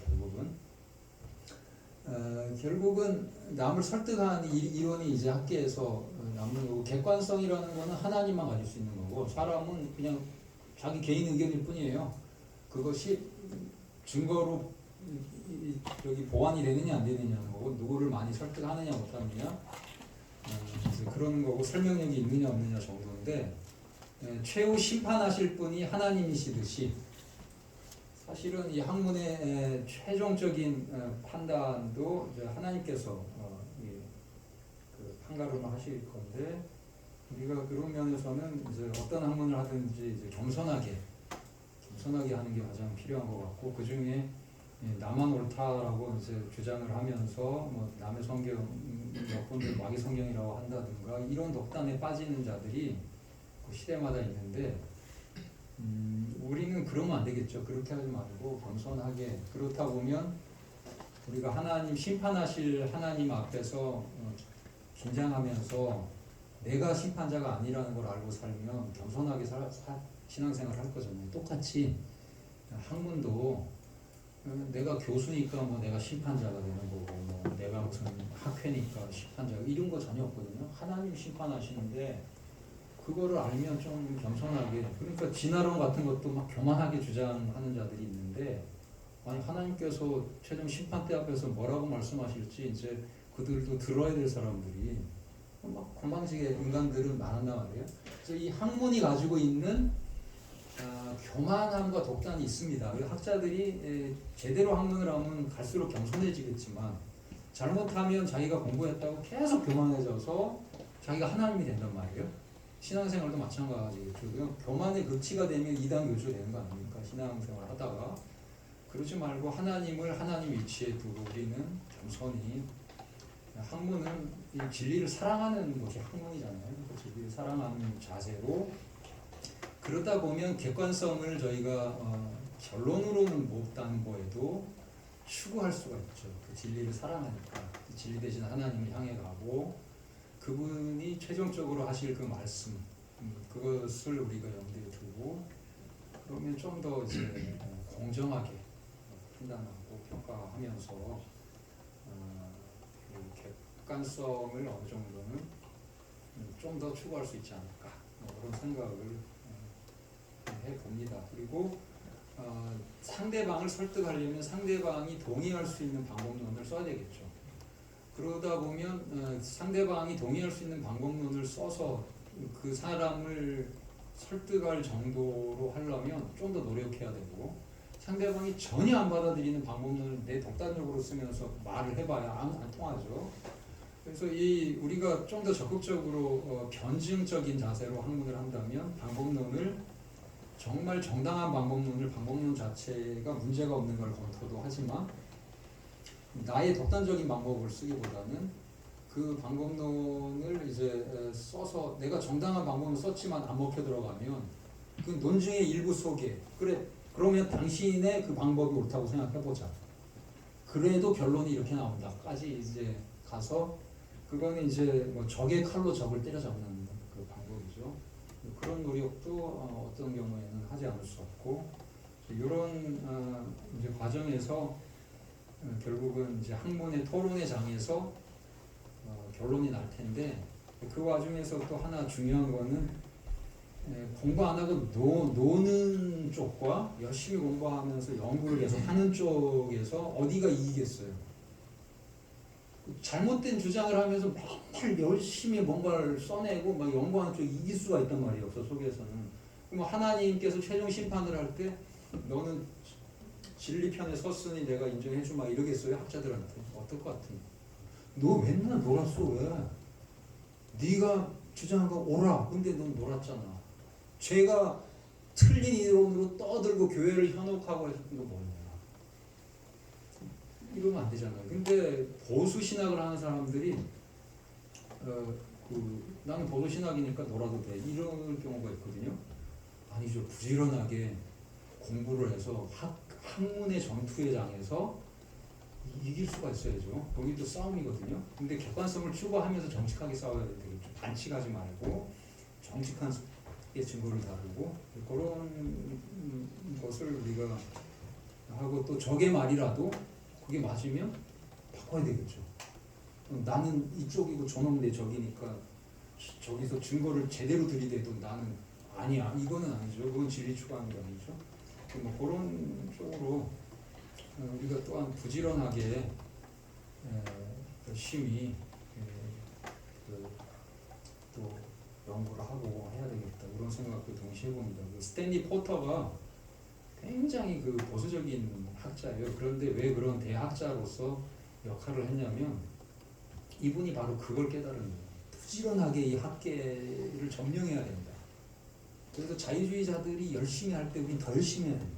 결국은 남을 설득하는 이론이 이제 학계에서 남는 거고 객관성이라는 거는 하나님만 가질 수 있는 거고 사람은 그냥 자기 개인 의견일 뿐이에요. 그것이 증거로 여기 보완이 되느냐 안 되느냐는 거고 누구를 많이 설득하느냐 못하느냐 그런 거고 설명력이 있느냐 없느냐 정도인데 최후 심판하실 분이 하나님이시듯이 사실은 이 학문의 최종적인 판단도 이제 하나님께서 그 판가름을 하실 건데 우리가 그런 면에서는 이제 어떤 학문을 하든지 이제 겸손하게 하는 게 가장 필요한 것 같고 그 중에 나만 옳다라고 이제 주장을 하면서 뭐 남의 성경 몇 군데 마귀 성경이라고 한다든가 이런 독단에 빠지는 자들이 그 시대마다 있는데 우리는 그러면 안 되겠죠. 그렇게 하지 말고 겸손하게 그렇다 보면 우리가 하나님 심판하실 하나님 앞에서 긴장하면서 내가 심판자가 아니라는 걸 알고 살면 겸손하게 신앙생활을 할 거잖아요. 똑같이 학문도 내가 교수니까 뭐 내가 심판자가 되는 거고 뭐 내가 무슨 학회니까 심판자가 이런 거 전혀 없거든요. 하나님 심판하시는데 그거를 알면 좀 겸손하게 그러니까 진화론 같은 것도 막 교만하게 주장하는 자들이 있는데 아니 하나님께서 최종 심판대 앞에서 뭐라고 말씀하실지 이제 그들도 들어야 될 사람들이 막 건방지게 인간들은 많았단 말이에요. 그래서 이 학문이 가지고 있는 교만함과 독단이 있습니다. 학자들이 제대로 학문을 하면 갈수록 겸손해지겠지만 잘못하면 자기가 공부했다고 계속 교만해져서 자기가 하나님이 된단 말이에요. 신앙생활도 마찬가지겠죠. 교만의 극치가 되면 이단 교주 되는 거 아닙니까? 신앙생활 하다가 그러지 말고 하나님을 하나님 위치에 두고 우리는 겸손히 학문은 이 진리를 사랑하는 것이 학문이잖아요. 그 진리를 사랑하는 자세로 그러다 보면 객관성을 저희가 결론으로는 못 담보해도 추구할 수가 있죠. 그 진리를 사랑하니까 그 진리 대신 하나님을 향해 가고 그분이 최종적으로 하실 그 말씀 그것을 우리가 염두에 두고 그러면 좀 더 이제 공정하게 판단하고 평가하면서 그 객관성을 어느 정도는 좀 더 추구할 수 있지 않을까 그런 생각을 해봅니다. 그리고 상대방을 설득하려면 상대방이 동의할 수 있는 방법론을 써야 되겠죠. 그러다 보면 상대방이 동의할 수 있는 방법론을 써서 그 사람을 설득할 정도로 하려면 좀 더 노력해야 되고 상대방이 전혀 안 받아들이는 방법론을 내 독단적으로 쓰면서 말을 해봐야 안 통하죠. 그래서 우리가 좀 더 적극적으로 변증적인 자세로 학문을 한다면 방법론을 정말 정당한 방법론 자체가 문제가 없는 걸 검토도 하지만 나의 독단적인 방법을 쓰기보다는 그 방법론을 이제 써서 내가 정당한 방법을 썼지만 안 먹혀 들어가면 그 논증의 일부 속에 그러면 당신의 그 방법이 옳다고 생각해보자. 그래도 결론이 이렇게 나온다까지 이제 가서 그거는 이제 뭐 적의 칼로 적을 때려잡는 그 방법이죠. 그런 노력도 어떤 경우에는 하지 않을 수 없고 이런 이제 과정에서 결국은 이제 학문의 토론의 장에서 결론이 날 텐데 그 와중에서 또 하나 중요한 거는 공부 안 하고 노는 쪽과 열심히 공부하면서 연구를 계속 하는 쪽에서 어디가 이기겠어요? 잘못된 주장을 하면서 맨날 열심히 뭔가를 써내고 막 연구하는 쪽이 이길 수가 있단 말이에요. 그 속에서는. 그럼 하나님께서 최종 심판을 할 때 너는 진리 편에 섰으니 내가 인정해주마 이러겠어요? 학자들한테. 어떨 것 같은데? 너 맨날 놀았어 왜? 네가 주장한 거 옳아. 근데 넌 놀았잖아. 죄가 틀린 이론으로 떠들고 교회를 현혹하고 했던 거 뭐냐. 이러면 안 되잖아요. 근데 보수 신학을 하는 사람들이 나는 보수 신학이니까 놀아도 돼 이런 경우가 있거든요. 아니죠. 부지런하게 공부를 해서 학문의 전투의 장에서 이길 수가 있어야죠. 거기도 싸움이거든요. 근데 객관성을 추구하면서 정직하게 싸워야 되겠죠. 반칙하지 말고 정직한 증거를 다루고 그런 것을 우리가 하고 또 적의 말이라도 그게 맞으면 바꿔야 되겠죠. 나는 이쪽이고 저놈 내 적이니까 저기서 증거를 제대로 들이대도 나는 아니야. 이거는 아니죠. 그건 진리 추구하는 게 아니죠. 뭐 그런 쪽으로 우리가 또한 부지런하게 열심히 또 연구를 하고 해야 되겠다. 그런 생각도 동시에 해봅니다. 스탠리 포터가 굉장히 그 보수적인 학자예요. 그런데 왜 그런 대학자로서 역할을 했냐면 이분이 바로 그걸 깨달은 거예요. 부지런하게 이 학계를 점령해야 된다. 그래서 자유주의자들이 열심히 할 때 우린 더 열심히 해야 된다.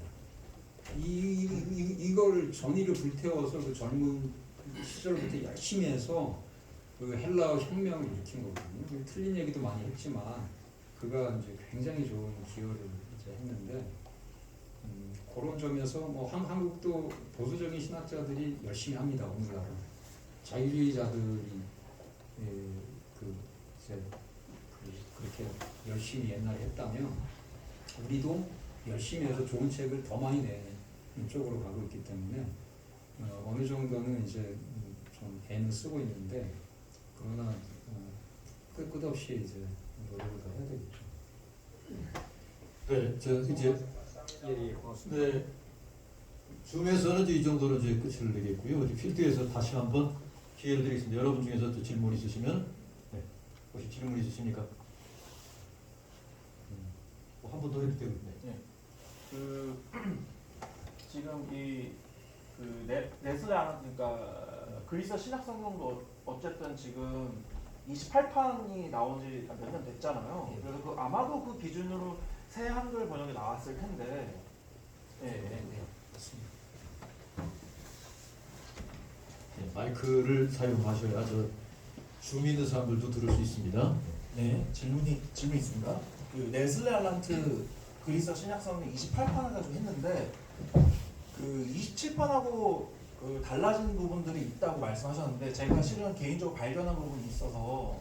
이걸 전의를 불태워서 그 젊은 시절부터 열심히 해서 그 헬라어 혁명을 일으킨 거거든요. 틀린 얘기도 많이 했지만 그가 이제 굉장히 좋은 기여를 이제 했는데 그런 점에서 뭐 한국도 보수적인 신학자들이 열심히 합니다. 오늘날은 자유주의자들이 그렇게 열심히 옛날에 했다면 우리도 열심히 해서 좋은 책을 더 많이 내는 쪽으로 가고 있기 때문에 어느 정도는 이제 좀 애는 쓰고 있는데 그러나 끝없이 이제 노력을 더 해야 되겠죠.
네, 저 이제
예, 고맙습니다.
네, 줌에서는 이제 이 정도로 이제 끝을 내겠고요. 이제 필드에서 다시 한번 기회를 드리겠습니다. 여러분 중에서 또 질문 있으시면, 네, 혹시 질문 있으십니까? 뭐 한 번 더 해도 되고, 네.
그 지금 이그 네슬레 그러니까 그리스 신약 성경도 어쨌든 지금 28판이 나온 지 몇 년 됐잖아요.
예.
그래서 아마도 그 기준으로 새 한글 번역이 나왔을 텐데. 예.
맞습니다.
네, 마이크를 사용하셔야 줌 있는 사람들도 들을 수 있습니다.
네, 질문 있습니다. 그 네슬레 알란트 그리스 신약 성경 28판을 가지고 했는데 그 27판하고 그 달라진 부분들이 있다고 말씀하셨는데 제가 실은 개인적으로 발견한 부분이 있어서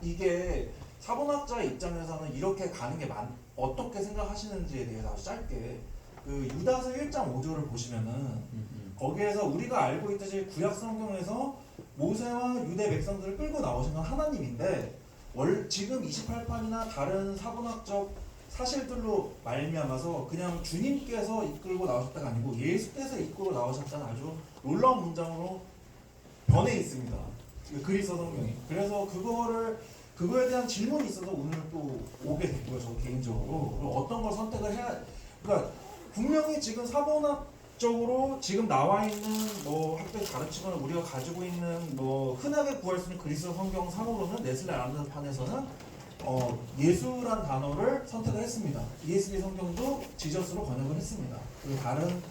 이게 사본학자 입장에서는 이렇게 가는 게 어떻게 생각하시는지에 대해서 아주 짧게 그 유다서 1장 5절을 보시면은 거기에서 우리가 알고 있듯이 구약 성경에서 모세와 유대 백성들을 끌고 나오신 건 하나님인데 지금 28판이나 다른 사본학적 사실들로 말미암아서 그냥 주님께서 이끌고 나오셨다가 아니고 예수께서 이끌고 나오셨다는 아주 놀라운 문장으로 변해 있습니다. 그리스어 성경이. 그래서 그거에 대한 질문이 있어서 오늘 또 오게 됐고요. 저 개인적으로. 어떤 걸 선택을 해야, 그러니까 분명히 지금 사본학적으로 지금 나와 있는 뭐 학교에 가르치거나 우리가 가지고 있는 뭐 흔하게 구할 수 있는 그리스어 성경 상으로는 네슬레 알란트판에서는 예수란 단어를 선택을 했습니다. ESV 성경도 지저스로 번역을 했습니다. 그리고 다른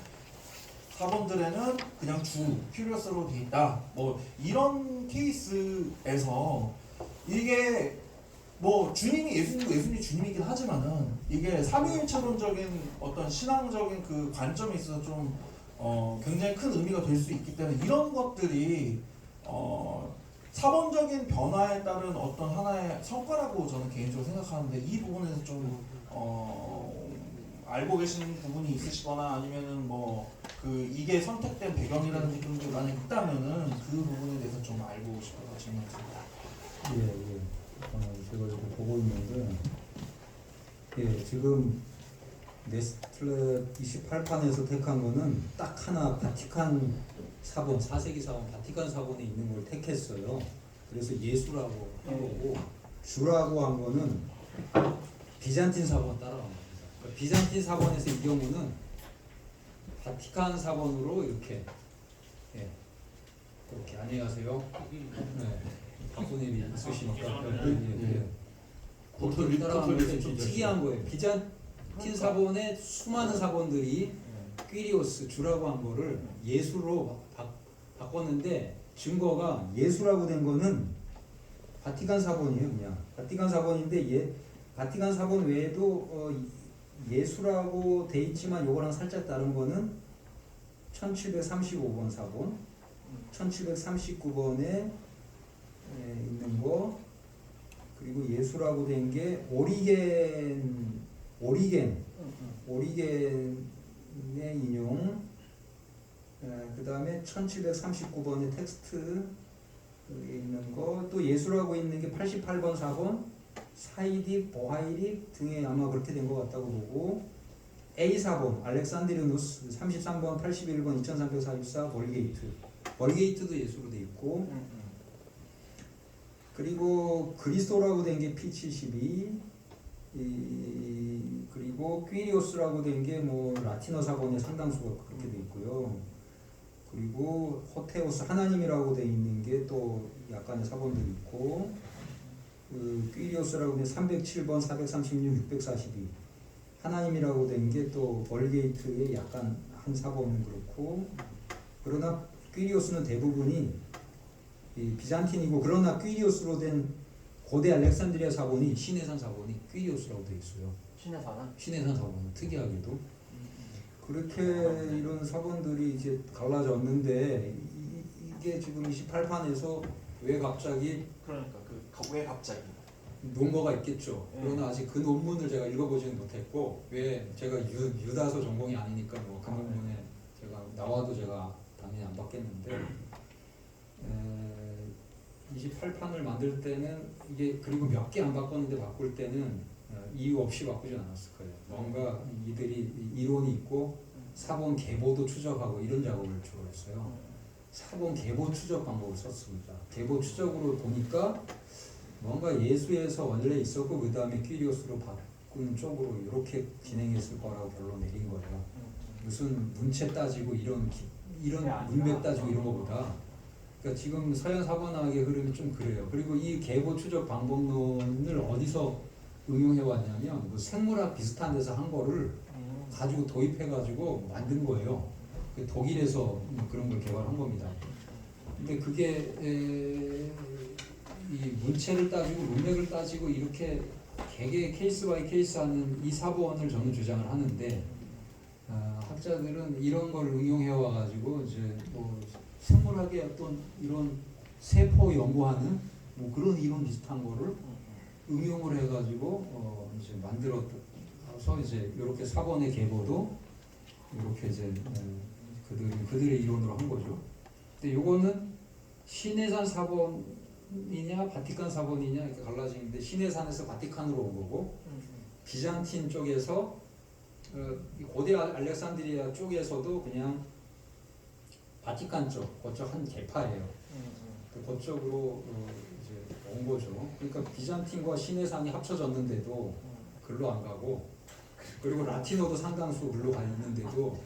사본들에는 그냥 큐리어스로 돼 있다. 뭐 이런 케이스에서 이게 뭐 주님이 예수님이고 예수님이 주님이긴 하지만은 이게 삼위일체론적인 어떤 신앙적인 그 관점에 있어서 좀 굉장히 큰 의미가 될 수 있기 때문에 이런 것들이 사본적인 변화에 따른 어떤 하나의 성과라고 저는 개인적으로 생각하는데 이 부분에서 좀 알고 계시는 부분이 있으시거나 아니면은 뭐 그 이게 선택된 배경이라든지 그런 게 만약 있다면은 그 부분에 대해서 좀 알고 싶어서 질문드립니다.
예. 제가 이렇게 보고 있는데 예, 지금 네스틀레 28판에서 택한 거는 딱 하나 바티칸 사본, 4세기 사본, 바티칸 사본에 있는 걸 택했어요. 그래서 예수라고 한 거고 주라고 한 거는 비잔틴 사본 따라간 겁니다. 그러니까 비잔틴 사본에서 이 경우는 바티칸 사본으로 이렇게 그렇게 안녕하세요. 박소님이 있으시니까 그걸 따라가는데 좀 특이한 거예요. 비잔틴 사본의 수많은 사본들이 퀴리오스 주라고 한 거를 예수로 바꿨는데 증거가 예수라고 된 거는 바티칸 사본이에요. 그냥 바티칸 사본인데 바티칸 사본 외에도 예수라고 돼 있지만 요거랑 살짝 다른 거는 1735번 사본, 1739번에 있는 거, 그리고 예수라고 된 게 오리겐의 인용, 그 다음에 1739번의 텍스트에 있는 거, 또 예수라고 있는 게 88번 사본, 사이딕, 보하이릭 등에 아마 그렇게 된 것 같다고 보고, A4번, 알렉산드리누스 33번, 81번, 2344, 벌게이트도 예수로 돼 있고, 그리고 그리스도라고 된 게 P72, 그리고 퀴리오스라고 된 게 뭐 라틴어 사본의 상당수가 그렇게 돼 있고요. 그리고 호테오스 하나님이라고 돼 있는 게 또 약간의 사본들이 있고, 그 퀴리오스라고 된 307번, 436, 642 하나님이라고 된 게 또 벌게이트의 약간 한 사본은 그렇고, 그러나 퀴리오스는 대부분이 이 비잔틴이고, 그러나 퀴리오스로 된 고대 알렉산드리아 사본이 시내산 사본이 퀴리오스라고 되어 있어요.
신해사는
시내산 사본은 특이하게도 그렇게 이런 사본들이 이제 갈라졌는데 이게 지금 28판에서 왜 갑자기
그러니까 왜 갑자기
논거가 있겠죠.
예.
그러나 아직 그 논문을 제가 읽어보지는 못했고, 왜 제가 유다서 전공이 아니니까 뭐 그 논문에 제가 나와도 제가 당연히 안 받겠는데 28판을 만들 때는 이게 그리고 몇 개 안 바꿨는데 바꿀 때는 이유 없이 바꾸지 않았을 거예요. 뭔가 이들이 이론이 있고 사본 계보도 추적하고 이런 작업을 주로 했어요. 사본 계보 추적 방법을 썼습니다. 계보 추적으로 보니까 뭔가 예수에서 원래 있었고 그 다음에 퀴리오스로 바꾼 쪽으로 이렇게 진행했을 거라고 결론 내린 거예요. 무슨 문체 따지고 이런 문맥 따지고 이런 거보다, 그러니까 지금 서양 사관학의 흐름이 좀 그래요. 그리고 이 계보 추적 방법론을 어디서 응용해 왔냐면 뭐 생물학 비슷한 데서 한 거를 가지고 도입해 가지고 만든 거예요. 그 독일에서 그런 걸 개발한 겁니다. 근데 그게 이 문체를 따지고 문맥을 따지고 이렇게 개개 케이스 바이 케이스 하는 이 사본을 저는 주장을 하는데, 학자들은 이런 걸 응용해 와 가지고 이제 뭐 생물학의 어떤 이런 세포 연구하는 뭐 그런 이론 비슷한 거를 응용을 해가지고 이제 만들어서 이제 이렇게 사본의 계보도 이렇게 이제 그들의 이론으로 한 거죠. 근데 요거는 시내산 사본이냐 바티칸 사본이냐 이렇게 갈라지는데, 시내산에서 바티칸으로 온 거고, 비잔틴 쪽에서 고대 알렉산드리아 쪽에서도 그냥 바티칸 쪽, 그쪽 한 계파예요. 그쪽으로 이제 온 거죠. 그러니까 비잔틴과 시내산이 합쳐졌는데도 글로 안 가고, 그리고 라틴어도 상당수 글로 가 있는데도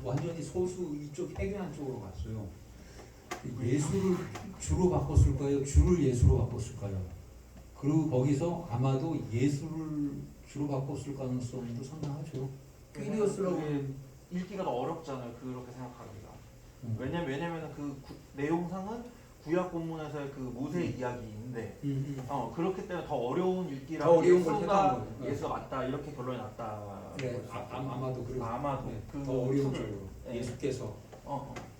완전히 소수 이쪽 해괴한 쪽으로 갔어요. 예수를 주로 바꿨을까요? 주를 예수로 바꿨을까요? 그리고 거기서 아마도 예수를 주로 바꿨을 가능성도 상당하죠.
퀴리오스라고 읽기가 더 어렵잖아요. 그렇게 생각하기가. 왜냐면은 내용상은 구약 본문에서의 그 모세 이야기인데, 그렇기 때문에 더 어려운 읽기라.
더 어려운 걸 택한 거예요.
예수가 맞다 이렇게 결론이 났다.
네, 아마도 그렇고.
아마도
네,
그
더 어려운
툴을-
쪽으로.
네.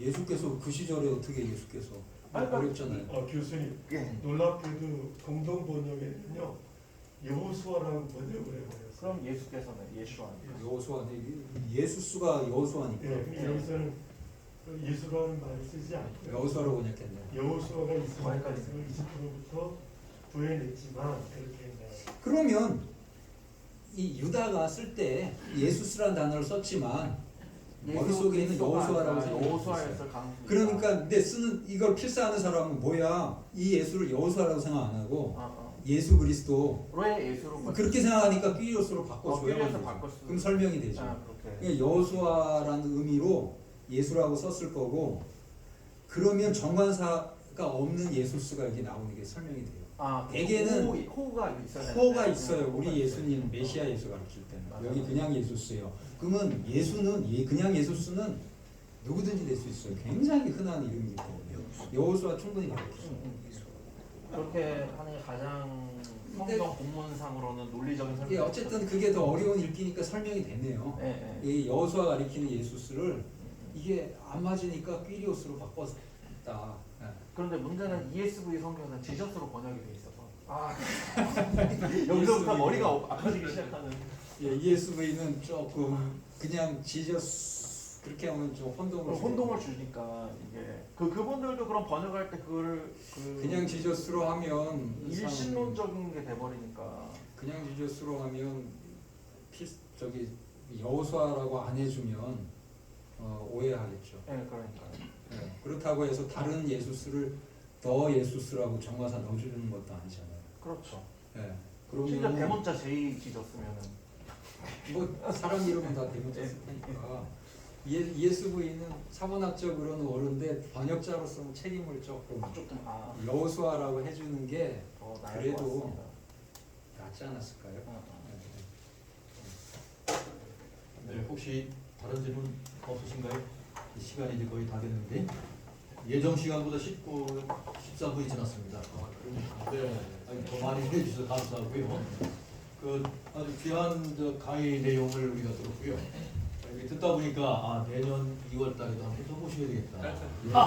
예수께서 그 시절에 어떻게 예수께서
그러니까
어렵잖아요.
교수님,
예.
놀랍게도 공동 번역에는요 여호수아라는 번역을 해버렸어요.
그럼 예수께서는 예수하니까.
여호수아, 예수수가 여호수아니까.
예, 근데 여기서는 예수라는 말을 쓰지 않고요.
여호수아로 번역했네요.
여호수아가 이스라엘
거기까지.
백성을 이집트로부터 구해냈지만 이렇게 했네요.
그러면 이 유다가 쓸 때 예수스라는 단어를 썼지만 머릿속에 있는 여호수아라고 생각했어요.
여호수아였을 가능성이.
그러니까 근데 쓰는 이걸 필사하는 사람은 뭐야? 이 예수를 여호수아라고 생각 안 하고 예수 그리스도
왜 예수로
그렇게 생각하니까 퀴리오스로 바꿔줘요.
퀴리오스 바꿨어.
그럼 설명이 되죠.
그렇게.
그러니까 여호수아라는 의미로 예수라고 썼을 거고, 그러면 정관사가 없는 예수스가 이렇게 나오는 게 설명이 돼요. 대개는
호가 있어요.
호가 있어요. 우리 예수님 메시아 예수 가르칠 때는
맞아요.
여기 그냥 예수스예요. 그러면 예수는 그냥 예수스는 누구든지 될 수 있어요. 굉장히 흔한 이름이기 때문에 여호수아 충분히 가르치죠.
그렇게 하는 게 가장 성경 본문상으로는 논리적인 설명.
예, 어쨌든 그게 더 어려운 읽기니까 설명이 되네요.
예, 예.
이 여호수아 가리키는 예수스를 이게 안 맞으니까 퀴리오스로 바꿨다. 예.
그런데 문제는 ESV 성경은 지저스로 번역이 돼 있어서 여기서부터 머리가 아파지기 시작하는.
예, ESV는 조금 그냥 지저스 그렇게 하면 좀
혼동을 주니까 이게 그분들도 그런 번역할 때 그거를
그냥 지저스로 하면
일신론적인 게 돼버리니까.
그냥 지저스로 하면 저기 여호수아라고 안 해주면 오해하겠죠.
예, 그러니까.
예, 그렇다고 해서 다른 예수스를 더 예수스라고 정관사 넣어주는 것도 아니잖아요.
그렇죠.
예,
심지어
그러면
대문자 J 지졌으면은
뭐 사람 이름은 다 대문자 쓸 테니까 ESV는 사문학적으로는 옳은데 번역자로서는 책임을 조금
조금
여호수아라고 해주는 게
더 나을 것
그래도
같습니다.
낫지 않았을까요?
네, 혹시 다른 질문 없으신가요? 시간이 이제 거의 다 됐는데 예정 시간보다 13분이 지났습니다. 네, 아니, 더 많이 해주셔서 감사하고요. 그 아주 귀한 강의 내용을 우리가 들었고요. 이렇게 듣다 보니까 내년 2월 달에도 한번 더 모셔야 되겠다.